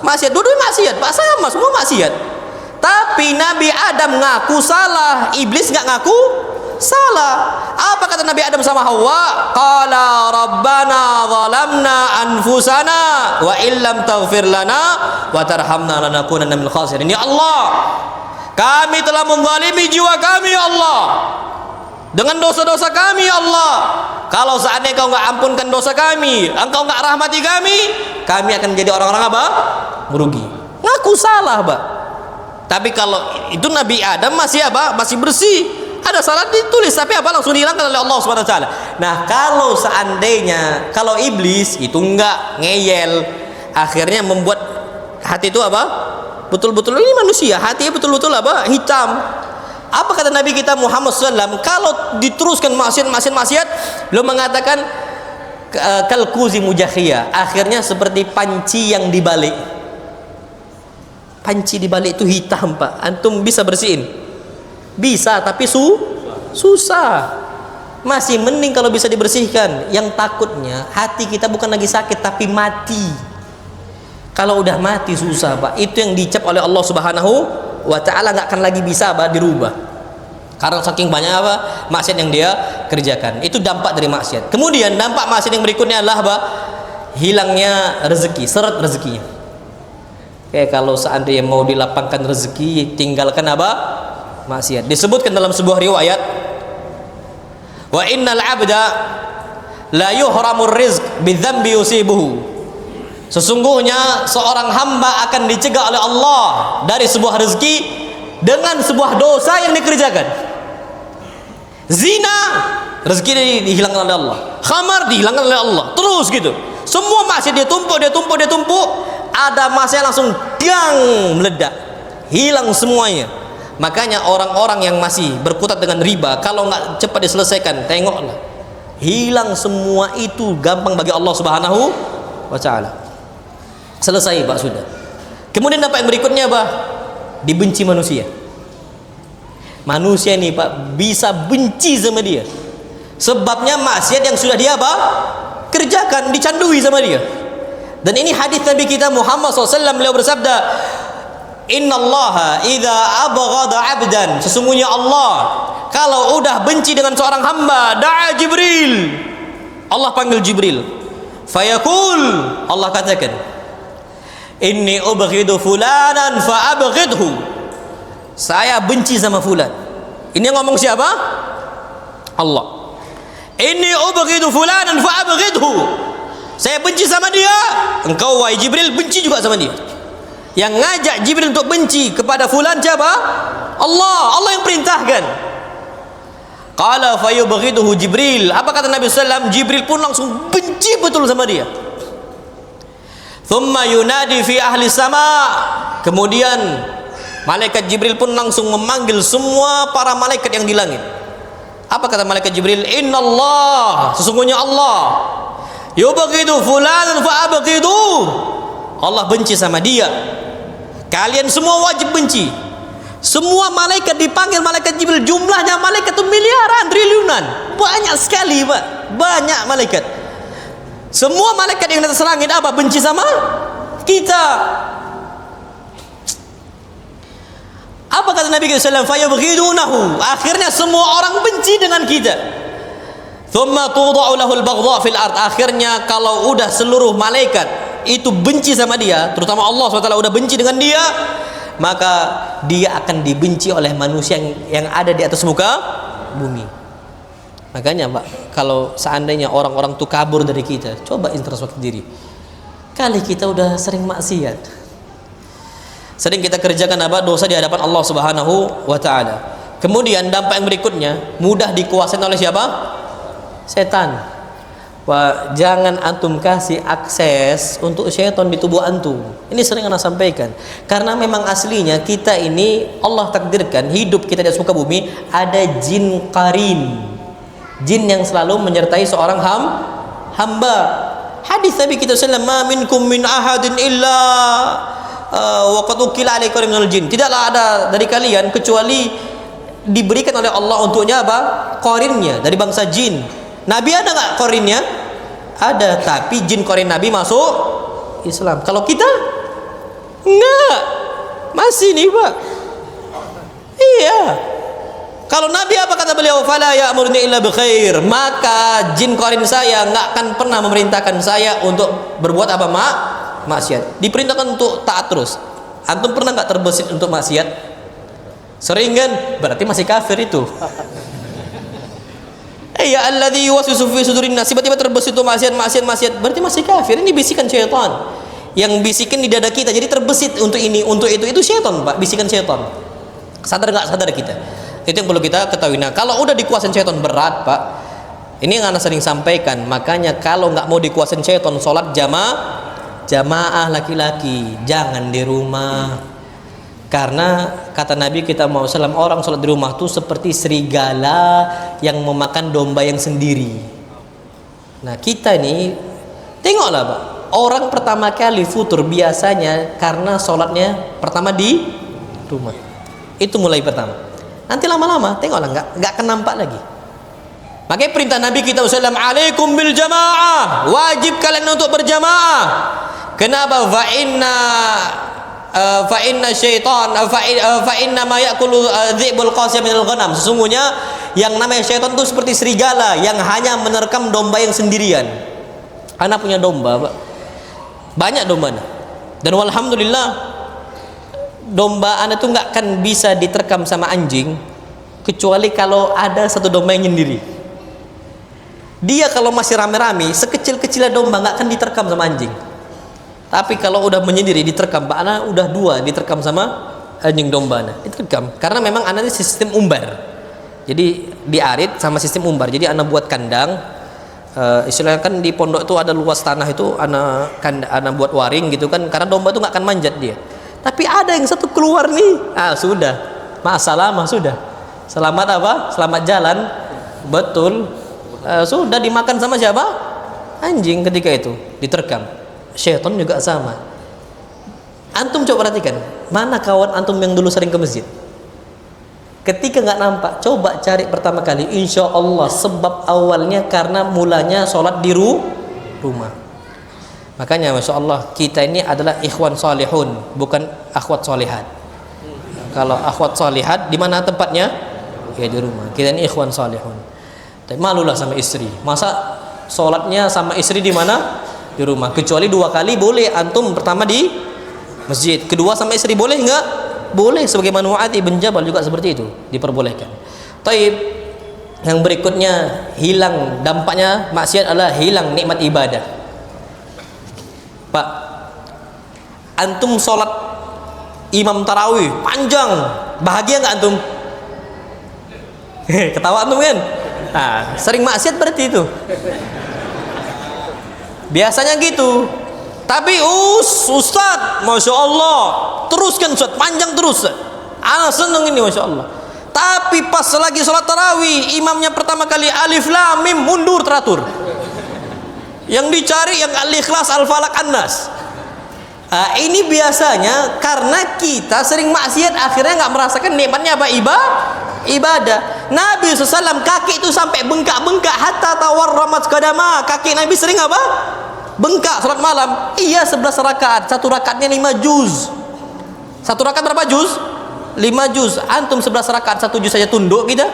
Maksiat. Dua-duanya maksiat, Pak, sama semua maksiat. Tapi Nabi Adam ngaku salah, iblis nggak ngaku salah. Apa kata Nabi Adam sama Hawa? Qala rabbana zalamna anfusana wa illam taghfir lana wa tarhamna lanakunanna minal khasirin. Ya Allah, kami telah menzalimi jiwa kami ya Allah dengan dosa-dosa kami ya Allah. Kalau seandainya Engkau nggak ampunkan dosa kami, Engkau nggak rahmati kami akan menjadi orang-orang apa? Merugi. Ngaku salah, Pak. Tapi kalau itu Nabi Adam masih apa? Masih bersih. Ada salah ditulis, tapi apa? Langsung dihilangkan oleh Allah Subhanahu wa taala. Nah, kalau seandainya kalau iblis itu enggak ngeyel, akhirnya membuat hati itu apa? Betul-betul ini manusia, hatinya betul-betul apa? Hitam. Apa kata Nabi kita Muhammad SAW? Kalau diteruskan maksiat, belum mengatakan kalkuzi mujakhiyah, akhirnya seperti panci yang dibalik. Panci dibalik itu hitam, Pak. Antum bisa bersihin? Bisa, tapi susah. Masih mending kalau bisa dibersihkan. Yang takutnya hati kita bukan lagi sakit tapi mati. Kalau udah mati susah, Pak. Itu yang dicap oleh Allah Subhanahu wa taala, nggak akan lagi bisa Pak dirubah. Karena saking banyak apa? Maksiat yang dia kerjakan. Itu dampak dari maksiat. Kemudian dampak maksiat yang berikutnya adalah apa? Hilangnya rezeki, seret rezekinya. Kayak kalau seandainya mau dilapangkan rezeki, tinggalkan apa? Maksiat. Disebutkan dalam sebuah riwayat, wa innal abda la yuhramur rizq bidzambi yusibuhu. Sesungguhnya seorang hamba akan dicegah oleh Allah dari sebuah rezeki dengan sebuah dosa yang dikerjakan. Zina, rezeki dihilangkan oleh Allah. Khamar dihilangkan oleh Allah. Terus gitu. Semua maksiat dia tumpuk. Ada masa langsung gang meledak, hilang semuanya. Makanya orang-orang yang masih berkutat dengan riba, kalau nggak cepat diselesaikan, tengoklah, hilang semua itu gampang bagi Allah Subhanahu wa ta'ala. Selesai Pak, sudah. Kemudian dampak yang berikutnya apa? Dibenci manusia. Manusia ini Pak bisa benci sama dia. Sebabnya maksiat yang sudah dia apa? Kerjakan, dicandui sama dia. Dan ini hadis Nabi kita Muhammad SAW, beliau bersabda, Innallaha idza abghada 'abdan, sesungguhnya Allah kalau udah benci dengan seorang hamba, da'a Jibril. Allah panggil Jibril. Fayaqul, Allah katakan, Inni ubghidu fulanan fa abghidhu. Saya benci sama fulan. Ini yang ngomong siapa? Allah. Inni ubghidu fulanan fa abghidhu. Saya benci sama dia. Engkau wahai Jibril benci juga sama dia. Yang ngajak Jibril untuk benci kepada fulan siapa? Allah. Allah yang perintahkan. Qala fayubghiduhu Jibril. Apa kata Nabi SAW? Jibril pun langsung benci betul sama dia. Thumma yunadi fi ahli sama. Kemudian malaikat Jibril pun langsung memanggil semua para malaikat yang di langit. Apa kata malaikat Jibril? Innallah, sesungguhnya Allah yubghidu fulanan fa abghidu. Allah benci sama dia. Kalian semua wajib benci. Semua malaikat dipanggil malaikat Jibril. Jumlahnya malaikat itu miliaran, triliunan. Banyak sekali Pak. Banyak malaikat. Semua malaikat yang di atas langit apa? Benci sama kita. Apa kata Nabi SAW? Fayabghidunahu. Akhirnya semua orang benci dengan kita. Thumma tuda'u lahul baghdha fil ard. Akhirnya kalau udah seluruh malaikat itu benci sama dia, terutama Allah SWT udah benci dengan dia, maka dia akan dibenci oleh manusia yang ada di atas muka bumi. Makanya Pak, kalau seandainya orang-orang itu kabur dari kita, coba introspeksi diri. Kali kita udah sering maksiat, sering kita kerjakan apa? Dosa di hadapan Allah Subhanahu wa ta'ala. Kemudian dampak yang berikutnya, mudah dikuasai oleh siapa? Setan. Wah, jangan antum kasih akses untuk syaitan di tubuh antum. Ini sering anak sampaikan. Karena memang aslinya kita ini Allah takdirkan hidup kita di atas muka bumi ada jin qarin. Jin yang selalu menyertai seorang hamba. Hadis Nabi kita sallallahu alaihi wasallam, "Ma minkum min ahadin illa wa qad ukila alaihi minal jin." Tidaklah ada dari kalian kecuali diberikan oleh Allah untuknya apa? Qarinnya dari bangsa jin. Nabi ada nggak qarinnya? Ada, tapi jin qarin Nabi masuk Islam. Kalau kita enggak, masih nih Pak. Iya. Kalau Nabi apa kata beliau? Fala ya'murni illa bi khair. Maka jin qarin saya enggak akan pernah memerintahkan saya untuk berbuat apa? Maksiat. Diperintahkan untuk taat terus. Antum pernah enggak terbesit untuk maksiat? Sering kan? Berarti masih kafir itu. Ya alladzi yuwaswisu fi sudurin nas, tiba-tiba terbesit itu maksiat, berarti masih kafir. Ini bisikan syaitan yang bisikin di dada kita, jadi terbesit untuk ini, untuk itu syaitan Pak, bisikan syaitan. Sadar nggak sadar kita, itu yang perlu kita ketahui. Nah kalau udah dikuasain syaitan berat Pak, ini yang anak sering sampaikan. Makanya kalau nggak mau dikuasain syaitan, sholat jamaah laki-laki, jangan di rumah. Karena kata Nabi kita SAW, orang sholat di rumah itu seperti serigala yang memakan domba yang sendiri. Nah kita ini tengoklah Pak, orang pertama kali futur biasanya karena sholatnya pertama di rumah. Itu mulai pertama. Nanti lama-lama tengoklah nggak akan nampak lagi. Makanya perintah Nabi kita SAW, alaikum bil jamaah, wajib kalian untuk berjamaah. Kenapa? Fa inna ma ya'kulu dhi'bul qasiyah minal ghanam. Sesungguhnya yang namanya syaitan itu seperti serigala yang hanya menerkam domba yang sendirian. Anak punya domba Pak, banyak dombanya, dan walhamdulillah domba anak itu nggak akan bisa diterkam sama anjing kecuali kalau ada satu domba yang nyendiri. Dia kalau masih rame-rame sekecil-kecilnya domba nggak akan diterkam sama anjing. Tapi kalau udah menyendiri diterkam, Pak Ana udah dua diterkam sama anjing domba Ana, diterkam. Karena memang Ana ini sistem umbar. Jadi diarit sama sistem umbar. Jadi Ana buat kandang. Istilahnya kan di pondok itu ada luas tanah itu Ana buat waring gitu kan. Karena domba itu nggak akan manjat dia. Tapi ada yang satu keluar nih. Sudah. Ma'asalamah sudah. Selamat apa? Selamat jalan. Betul. Sudah dimakan sama siapa? Anjing ketika itu diterkam. Syaitan juga sama. Antum coba perhatikan, mana kawan antum yang dulu sering ke masjid? Ketika nggak nampak, coba cari pertama kali. Insya Allah sebab awalnya karena mulanya sholat di rumah. Makanya Masya Allah kita ini adalah ikhwan salihun, bukan akhwat salihat. Kalau akhwat salihat di mana tempatnya? Ya di rumah. Kita ini ikhwan salihun. Tapi malulah sama istri. Masa sholatnya sama istri di mana? Di rumah. Kecuali 2 kali boleh. Antum pertama di masjid, kedua sama istri boleh nggak? Boleh. Sebagaimana Mu'adz bin Jabal juga seperti itu, diperbolehkan. Taib. Yang berikutnya hilang dampaknya maksiat adalah hilang nikmat ibadah. Pak, antum sholat imam tarawih panjang, bahagia nggak antum? Ketawa antum kan? Nah, sering maksiat berarti itu. Biasanya gitu. Tapi Ustaz, Masya Allah, teruskan Ustaz, panjang terus. Ana seneng ini Masya Allah. Tapi pas lagi sholat tarawih, imamnya pertama kali alif lam mim mundur teratur. Yang dicari yang al-ikhlas al-falak an-nas. Ini biasanya karena kita sering maksiat, akhirnya nggak merasakan nikmatnya apa? Ibadah. Nabi SAW kaki itu sampai bengkak-bengkak hatta tawarramat qadama. Kaki Nabi sering apa? Bengkak salat malam. Iya 11 rakaat, satu rakaatnya 5 juz. Satu rakaat berapa juz? 5 juz. Antum 11 rakaat 1 juz saja tunduk kita.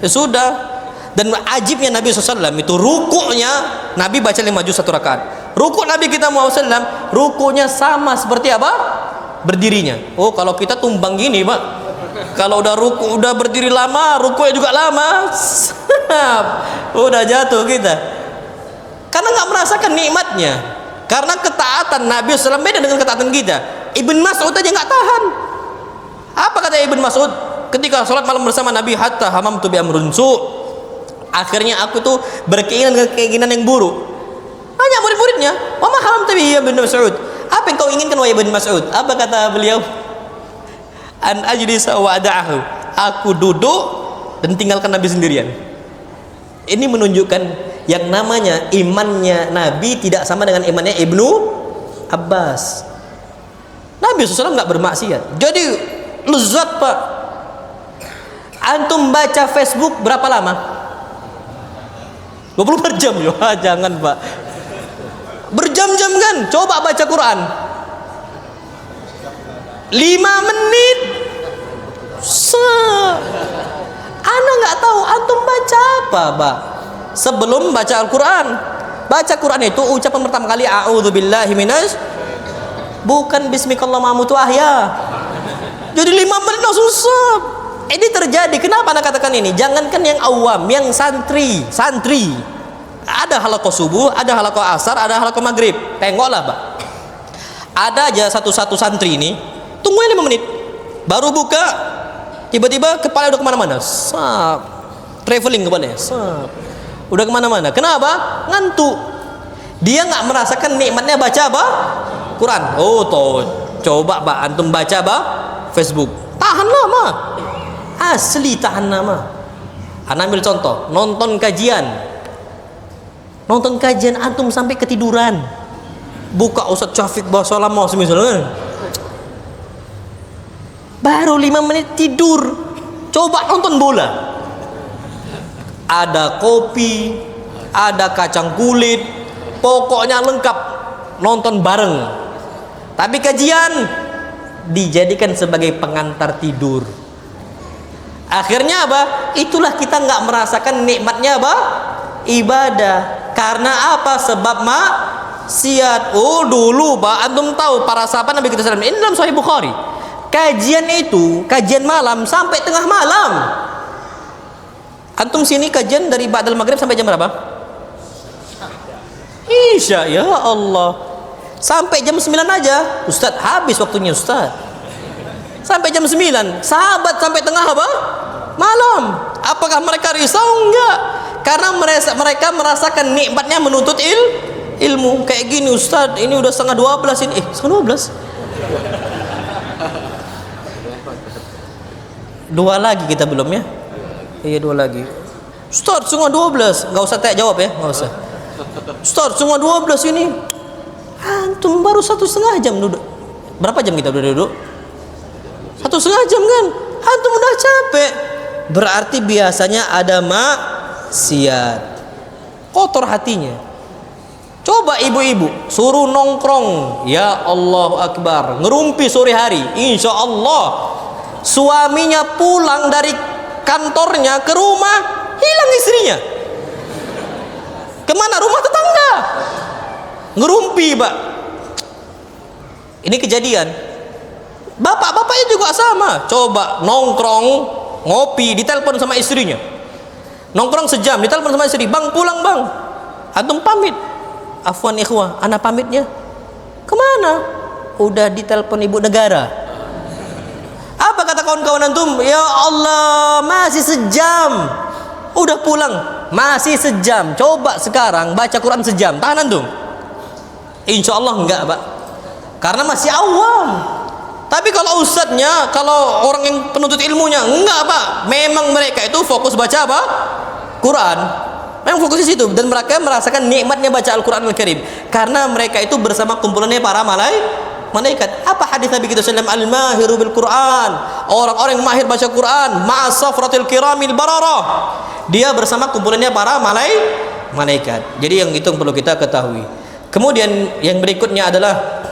Ya sudah. Dan ajibnya Nabi SAW itu rukuknya Nabi baca 5 juz 1 rakaat. Rukuk Nabi kita Muhammad SAW rukuknya sama seperti apa? Berdirinya. Oh kalau kita tumbang gini Pak, kalau udah ruku udah berdiri lama, rukuknya juga lama. Udah jatuh kita. Karena nggak merasakan nikmatnya. Karena ketaatan Nabi SAW beda dengan ketaatan kita. Ibn Mas'ud aja nggak tahan. Apa kata Ibn Mas'ud ketika sholat malam bersama Nabi? Hatta hamamtu bi amrun su'. Akhirnya aku tuh berkeinginan dengan keinginan yang buruk. Tanya murid-muridnya, "Wa ma hamamtu bi ya Ibn Mas'ud?" Apa yang kau inginkan wahai Ibn Mas'ud? Apa kata beliau? An ajlisa wa ada'ahu. Aku duduk dan tinggalkan Nabi sendirian. Ini menunjukkan yang namanya imannya Nabi tidak sama dengan imannya Ibnu Abbas. Nabi SAW nggak bermaksiat. Jadi lezat Pak. Antum baca Facebook berapa lama? 24 jam ya? Jangan Pak. Berjam-jam kan? Coba baca Quran 5 menit. Ana nggak tahu antum baca apa Pak sebelum baca Al-Quran. Baca Quran itu ucapan pertama kali a'udzubillahi minas, bukan bismikallah ma'amutu ahya. Jadi 5 menit langsung sep. Ini terjadi. Kenapa anda katakan ini? Jangankan yang awam, yang santri. Ada halaqah subuh, ada halaqah asar, ada halaqah maghrib. Tengoklah Pak. Ada aja satu santri ini tungguin 5 menit baru buka, tiba-tiba kepala udah kemana-mana. Traveling kepalanya. Udah kemana-mana. Kenapa? Ngantuk. Dia nggak merasakan nikmatnya baca apa? Quran. Oh toh, coba Pak antum baca apa? Facebook. Tahan lama. Asli tahan lama. Ana ambil contoh, nonton kajian antum sampai ketiduran. Buka Ustaz Syafiq bahasa lama misalnya. Baru 5 menit tidur. Coba nonton bola. Ada kopi, ada kacang kulit, pokoknya lengkap, nonton bareng. Tapi kajian dijadikan sebagai pengantar tidur. Akhirnya apa? Itulah kita nggak merasakan nikmatnya apa? Ibadah. Karena apa? Sebab maksiat. Oh dulu Pak, antum tahu para sahabat Nabi kita SAW, ini dalam Sahih Bukhari. Kajian itu, kajian malam sampai tengah malam. Antum sini kajian dari ba'dal maghrib sampai jam berapa? Isya, ya Allah. Sampai jam 9 aja. Ustaz, habis waktunya Ustaz. Sampai jam 9. Sahabat sampai tengah apa? Malam. Apakah mereka risau? Enggak. Karena mereka merasakan nikmatnya menuntut ilmu. Kayak gini Ustaz, ini udah setengah 12 ini. Setengah 12? 2 lagi kita belum ya? Iya 2 lagi. Ustaz, setengah 12. Nggak usah tanya jawab ya, nggak usah. Ustaz, setengah 12 ini. Antum baru 1,5 jam duduk. Berapa jam kita udah duduk? 1,5 jam kan? Antum udah capek. Berarti biasanya ada maksiat. Kotor hatinya. Coba ibu-ibu suruh nongkrong, ya Allah Akbar, ngerumpi sore hari, insya Allah suaminya pulang dari kantornya ke rumah, hilang istrinya. Kemana? Rumah tetangga. Ngerumpi, Pak. Ini kejadian. Bapak-bapaknya juga sama. Coba nongkrong, ngopi, ditelepon sama istrinya. Nongkrong sejam, ditelepon sama istri, "Bang, pulang, Bang." Antum pamit. Afwan ikhwah, anak pamitnya. Kemana? Udah ditelepon ibu negara. Apa kata kawan-kawan antum? Ya Allah, masih sejam. Udah pulang, masih sejam. Coba sekarang baca Quran sejam, tahan antum? Insya Allah enggak, Pak. Karena masih awam. Tapi kalau ustadznya, kalau orang yang penuntut ilmunya, enggak, Pak. Memang mereka itu fokus baca apa? Quran. Memang fokus di situ, dan mereka merasakan nikmatnya baca Al-Quran Al-Karim karena mereka itu bersama kumpulannya para malaikat. Apa hadis Nabi kita sallallahu alaihi wasallam? Al-mahiru bil Quran, orang-orang yang mahir baca Quran, ma'asafratil kiramil bararah, dia bersama kumpulannya para malaikat. Jadi yang itu perlu kita ketahui. Kemudian yang berikutnya adalah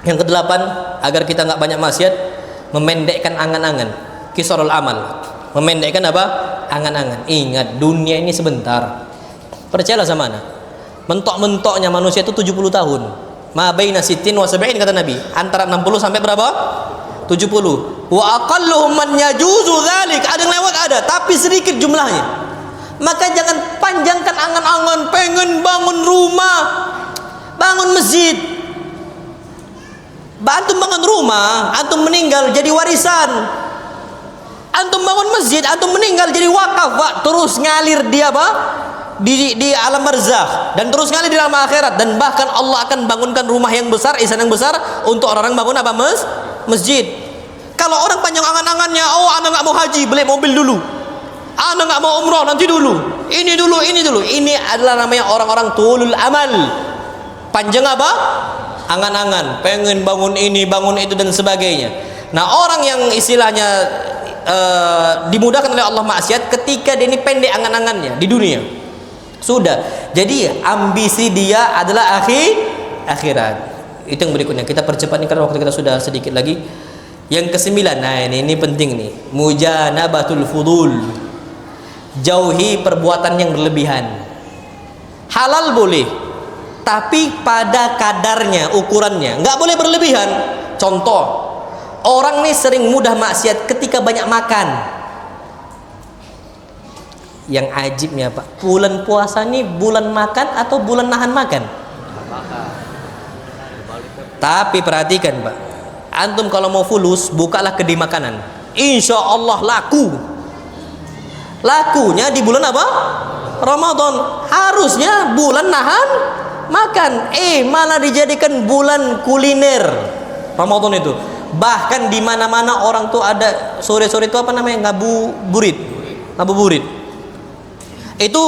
yang kedelapan, agar kita nggak banyak maksiat, memendekkan angan-angan, qisarul amal. Memendekkan apa? Angan-angan. Ingat, dunia ini sebentar. Percayalah sama ana. Mentok-mentoknya manusia itu 70 tahun. Ma baina sittin wa sab'in kata Nabi. Antara 60 sampai berapa? 70. Wa aqalluhum man yajuzu dzalik. Ada yang lewat ada, tapi sedikit jumlahnya. Maka jangan panjangkan angan-angan pengen bangun rumah, bangun masjid. Antum bangun rumah, antum meninggal jadi warisan. Antum bangun masjid, antum meninggal jadi wakaf, Pak. Terus ngalir dia apa? Di alam barzakh, dan terus ngalir di alam akhirat, dan bahkan Allah akan bangunkan rumah yang besar, ihsan yang besar untuk orang-orang bangun apa? Masjid. Kalau orang panjang angan-angannya, oh anak nggak mau haji, beli mobil dulu. Anak nggak mau umroh, nanti dulu. Ini dulu, ini dulu. Ini adalah namanya orang-orang tulul amal. Panjang apa? Angan-angan, pengen bangun ini, bangun itu dan sebagainya. Nah, orang yang istilahnya dimudahkan oleh Allah maksiat ketika dia ini pendek angan-angannya di dunia. Sudah. Jadi ambisi dia adalah akhirat. Itu yang berikutnya. Kita percepat nih karena waktu kita sudah sedikit lagi. Yang ke-9. Nah, ini penting nih. Mujanabatul fudul. Jauhi perbuatan yang berlebihan. Halal boleh, tapi pada kadarnya, ukurannya, nggak boleh berlebihan. Contoh, orang nih sering mudah maksiat ketika banyak makan. Yang ajibnya, Pak, bulan puasa nih bulan makan atau bulan nahan makan? Tapi perhatikan, Pak, antum kalau mau fulus, bukalah kedai makanan, insya Allah laku. Lakunya di bulan apa? Ramadan. Harusnya bulan nahan makan, malah dijadikan bulan kuliner Ramadan itu. Bahkan di mana-mana orang tuh ada sore-sore itu apa namanya? Ngabuburit. Itu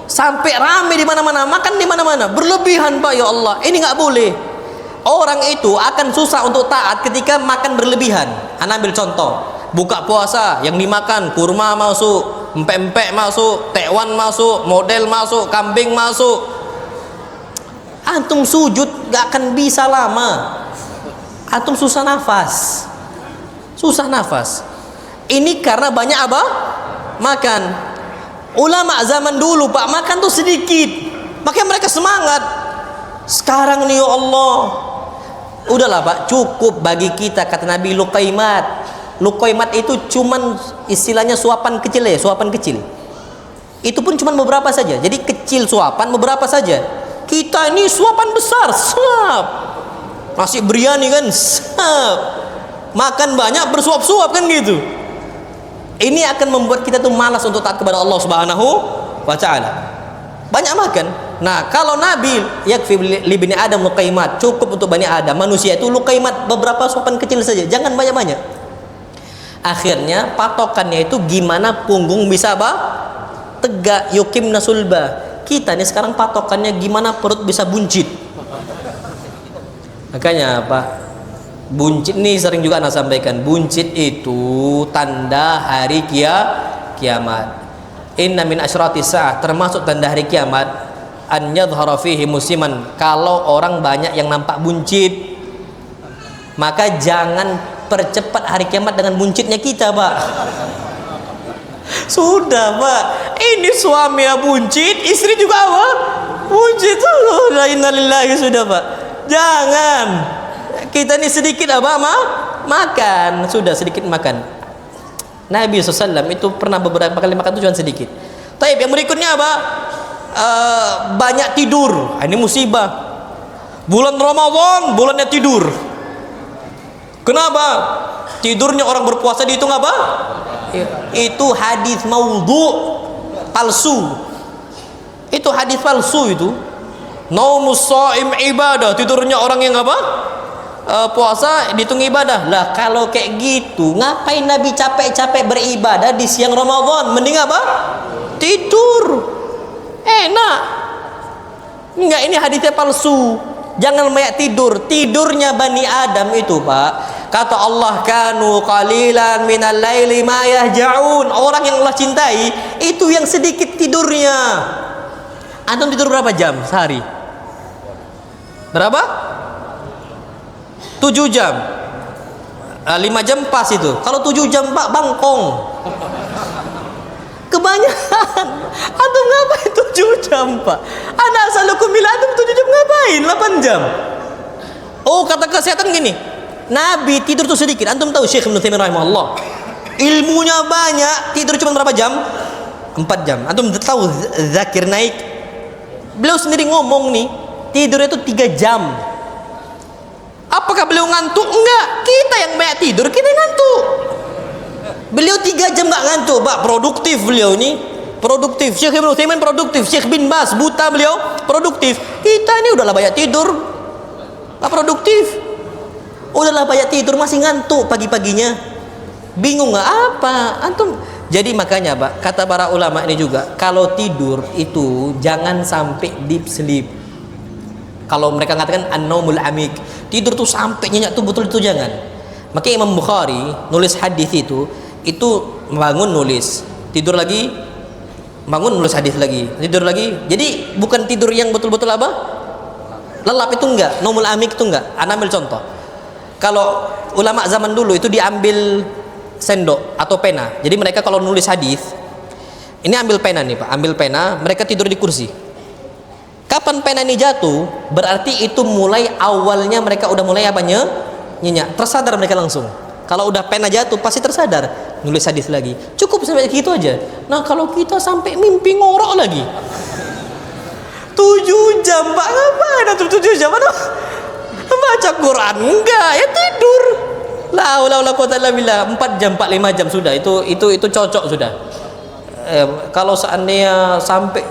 sampai rame di mana-mana, makan di mana-mana, berlebihan, Pak. Ya Allah, ini nggak boleh. Orang itu akan susah untuk taat ketika makan berlebihan. Ana ambil contoh, buka puasa yang dimakan kurma masuk, empek-empek masuk, tekwan masuk, model masuk, kambing masuk. Antum sujud gak akan bisa lama. Antum susah nafas. Ini karena banyak apa? Makan. Ulama zaman dulu, Pak, makan tuh sedikit, makanya mereka semangat. Sekarang nih, ya Allah, udahlah, Pak, cukup bagi kita, kata Nabi, luqaimat. Luqaimat itu cuman istilahnya suapan kecil ya, suapan kecil. Itu pun cuman beberapa saja. Jadi kecil suapan beberapa saja. Kita ini suapan besar, sap. Nasi biryani kan, sap. Makan banyak bersuap-suap kan gitu. Ini akan membuat kita tuh malas untuk taat kepada Allah Subhanahu wa taala. Banyak makan. Nah, kalau Nabi yakfi li bani Adam luqaimat, cukup untuk bani Adam, manusia itu luqaimat beberapa suapan kecil saja, jangan banyak-banyak. Akhirnya patokannya itu gimana punggung bisa apa? Tegak, yukim nasulba. Kita nih sekarang patokannya gimana perut bisa buncit. Makanya Pak, buncit nih sering juga anak sampaikan, buncit itu tanda hari kiamat. Inna min asyratis sa'ah, termasuk tanda hari kiamat, an yadhhara fihi musiman, kalau orang banyak yang nampak buncit. Maka jangan percepat hari kiamat dengan buncitnya kita, Pak. Sudah, Pak. Ini suami ya buncit, istri juga apa? Buncit. La innalillahi, sudah, Pak. Jangan. Kita ini sedikit apa, makan. Sudah sedikit makan. Nabi SAW itu pernah beberapa kali makan itu cuma sedikit. Tapi yang berikutnya apa? Banyak tidur. Ini musibah. Bulan Ramadan, bulannya tidur. Kenapa? Tidurnya orang berpuasa dihitung apa? Itu hadis maudhu, palsu. Itu hadis palsu itu. Naumus shaim ibadah, tidurnya orang yang apa? Puasa dihitung ibadah. Lah kalau kayak gitu, ngapain Nabi capek-capek beribadah di siang Ramadan? Mending apa? Tidur. Enak. Enggak, ini hadisnya palsu. Jangan banyak tidur. Tidurnya Bani Adam itu, Pak, kata Allah, kanu qalilan minal laili ma yahja'un. Orang yang Allah cintai itu yang sedikit tidurnya. Antum tidur berapa jam sehari? Berapa? 7 jam. 5 jam pas itu. Kalau 7 jam, Pak, bangkong. Kebanyakan. Antum ngapain 7 jam, Pak? Ana asalukum bila antum 7 jam ngapain? 8 jam. Oh, kata kesehatan gini. Nabi tidur tuh sedikit. Antum tahu Syekh Ibnu Taimiyah rahimahullah, ilmunya banyak, tidur cuma berapa jam? 4 jam. Antum tahu Zakir Naik? Beliau sendiri ngomong nih, tidurnya itu 3 jam. Apakah beliau ngantuk? Enggak. Kita yang banyak tidur, kita yang ngantuk. Beliau 3 jam nggak ngantuk, Pak. Produktif beliau ini. Produktif. Syekh Ibnu Taimiyah produktif. Syekh bin Baz buta, beliau produktif. Kita ini udahlah banyak tidur, nggak produktif. Udahlah banyak tidur masih ngantuk pagi-paginya. Bingung nggak apa? Antum. Jadi makanya, Pak, kata para ulama ini juga, kalau tidur itu jangan sampai deep sleep. Kalau mereka mengatakan an-naumul amik, tidur tuh sampai nyenyak tuh, betul itu jangan. Makanya Imam Bukhari nulis hadis itu bangun nulis, tidur lagi, bangun nulis hadis lagi, tidur lagi. Jadi bukan tidur yang betul-betul apa? Lelap itu enggak, naumul amik itu enggak. Ana ambil contoh. Kalau ulama zaman dulu itu diambil sendok atau pena. Jadi mereka kalau nulis hadis, ini ambil pena nih, Pak, ambil pena, mereka tidur di kursi. Kapan pena ini jatuh, berarti itu mulai awalnya mereka udah mulai apa, nyenyak. Tersadar mereka langsung. Kalau udah pena jatuh pasti tersadar, nulis hadis lagi. Cukup sampai gitu aja. Nah, kalau kita sampai mimpi ngorok lagi 7 jam, Pak, ngapain atau 7 jam? Baca Quran enggak, ya tidur. La haula wala quwata illa billah. 4 jam, 4-5 jam sudah. Itu cocok sudah. Kalau seandainya sampai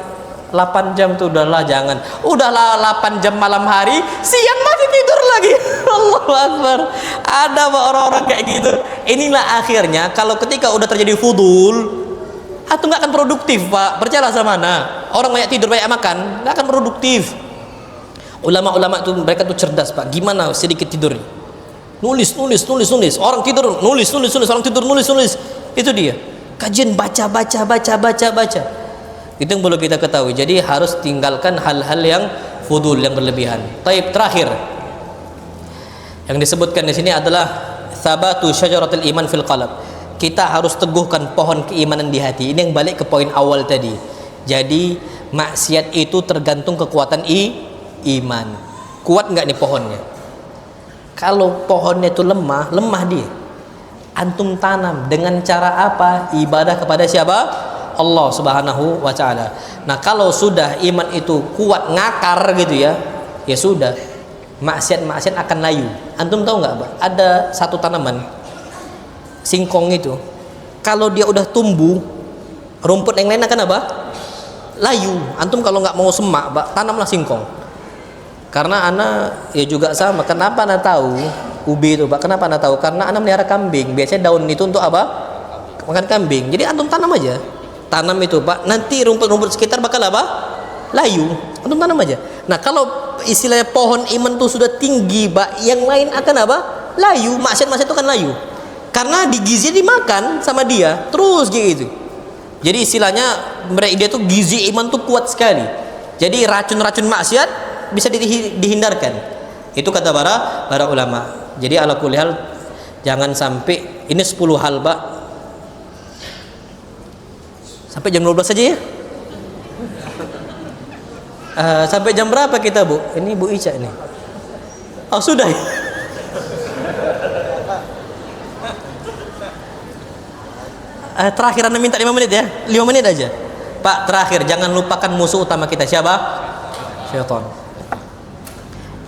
8 jam tuh udahlah, jangan. Udahlah 8 jam malam hari, siang masih tidur lagi. Allahu Akbar. Ada orang-orang kayak gitu. Inilah akhirnya kalau ketika udah terjadi fudul, atau nggak akan produktif, Pak. Percayalah sama ana. Orang banyak tidur, banyak makan, nggak akan produktif. Ulama-ulama tuh mereka tuh cerdas, Pak. Gimana sedikit tidurnya? Nulis. Orang tidur nulis. Orang tidur nulis. Itu dia. Kajian baca. Itu yang perlu kita ketahui. Jadi harus tinggalkan hal-hal yang fudul, yang berlebihan. Taib, terakhir yang disebutkan di sini adalah thabatu syajaratul iman fil qalb. Kita harus teguhkan pohon keimanan di hati. Ini yang balik ke poin awal tadi. Jadi maksiat itu tergantung kekuatan iman. Kuat nggak nih pohonnya? Kalau pohonnya itu lemah dia. Antum tanam dengan cara apa? Ibadah kepada siapa? Allah Subhanahu wa ta'ala. Nah, kalau sudah iman itu kuat, ngakar gitu ya sudah, maksiat akan layu. Antum tahu nggak, Pak? Ada satu tanaman singkong itu, kalau dia udah tumbuh, rumput yang lain akan apa? Layu. Antum kalau nggak mau semak, Pak, tanamlah singkong. Karena ana ya juga sama. Kenapa ana tahu ubi itu Pak. Kenapa Anda tahu? Karena Anda melihara kambing. Biasanya daun itu untuk apa? Makan kambing. Jadi antum tanam aja. Tanam itu Pak. Nanti rumput-rumput sekitar bakal apa? Layu. Antum tanam aja. Nah, kalau istilahnya pohon iman itu sudah tinggi Pak, yang lain akan apa? Layu. Maksiat-maksiat itu kan layu. Karena di gizi dimakan sama dia. Terus gitu. Jadi istilahnya dia tuh gizi iman tuh kuat sekali. Jadi racun-racun maksiat bisa dihindarkan. Itu kata para ulama. Jadi ala kulli hal jangan sampai ini 10 hal Pak. Sampai jam 12 saja ya. Sampai jam berapa kita Bu? Ini Bu Ica ini. Oh sudah ya. Terakhir Anda minta 5 menit ya. 5 menit aja Pak. Terakhir, jangan lupakan musuh utama kita siapa? Syaitan.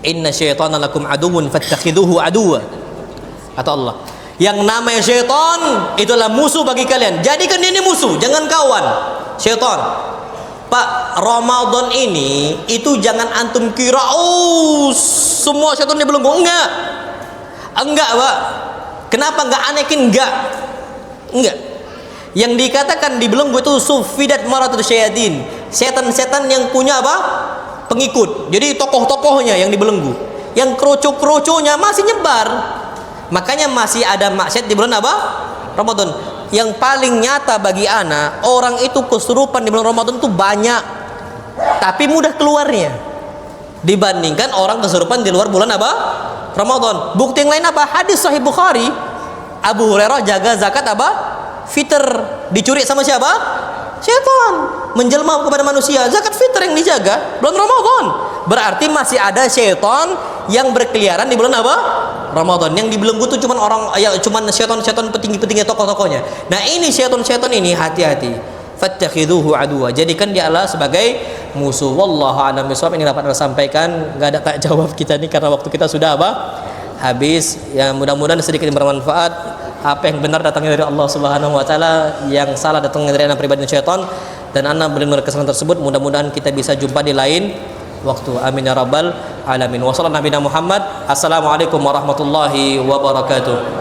Inna syaitana lakum aduwwun fattakhiduhu aduwwa. Kata Allah, yang namanya syaitan itulah musuh bagi kalian. Jadikan dia ini musuh, jangan kawan. Syaitan. Pak, Ramadan ini itu jangan antum kira semua syaitan dibelenggu. Enggak Pak. Kenapa enggak anekin? Enggak. Yang dikatakan dibelenggu itu sufidat maratul syayatin, setan-setan yang punya apa? Pengikut. Jadi tokoh-tokohnya yang dibelenggu. Yang kroco-kroconya masih nyebar. Makanya masih ada maksiat di bulan apa? Ramadan. Yang paling nyata bagi anak, orang itu kesurupan di bulan Ramadan itu banyak, tapi mudah keluarnya dibandingkan orang kesurupan di luar bulan apa? Ramadan. Bukti yang lain apa? Hadis Sahih Bukhari, Abu Hurairah jaga zakat apa? Fitr dicuri sama siapa? Syaitan menjelma kepada manusia. Zakat fitr yang dijaga bulan Ramadan. Berarti masih ada syaitan yang berkeliaran di bulan apa? Ramadan. Yang dibelenggu itu cuma orang ya, cuma syaitan-syaitan petinggi-petinggi tokoh-tokohnya. Nah, ini syaitan-syaitan ini hati-hati. Fattakhiduhu aduwa. Jadikan dia Allah sebagai musuh. Wallahu a'lam bishawab. Ini dapat saya sampaikan. Enggak ada tak jawab kita ini karena waktu kita sudah apa? Habis. Ya mudah-mudahan sedikit bermanfaat. Apa yang benar datangnya dari Allah Subhanahu wa taala, yang salah datangnya dari anak pribadi syaitan, dan anak benar kesalahan tersebut mudah-mudahan kita bisa jumpa di lain waktu. Amin ya rabbal alamin. Wassallallahu nabiyana Muhammad. Assalamualaikum warahmatullahi wabarakatuh.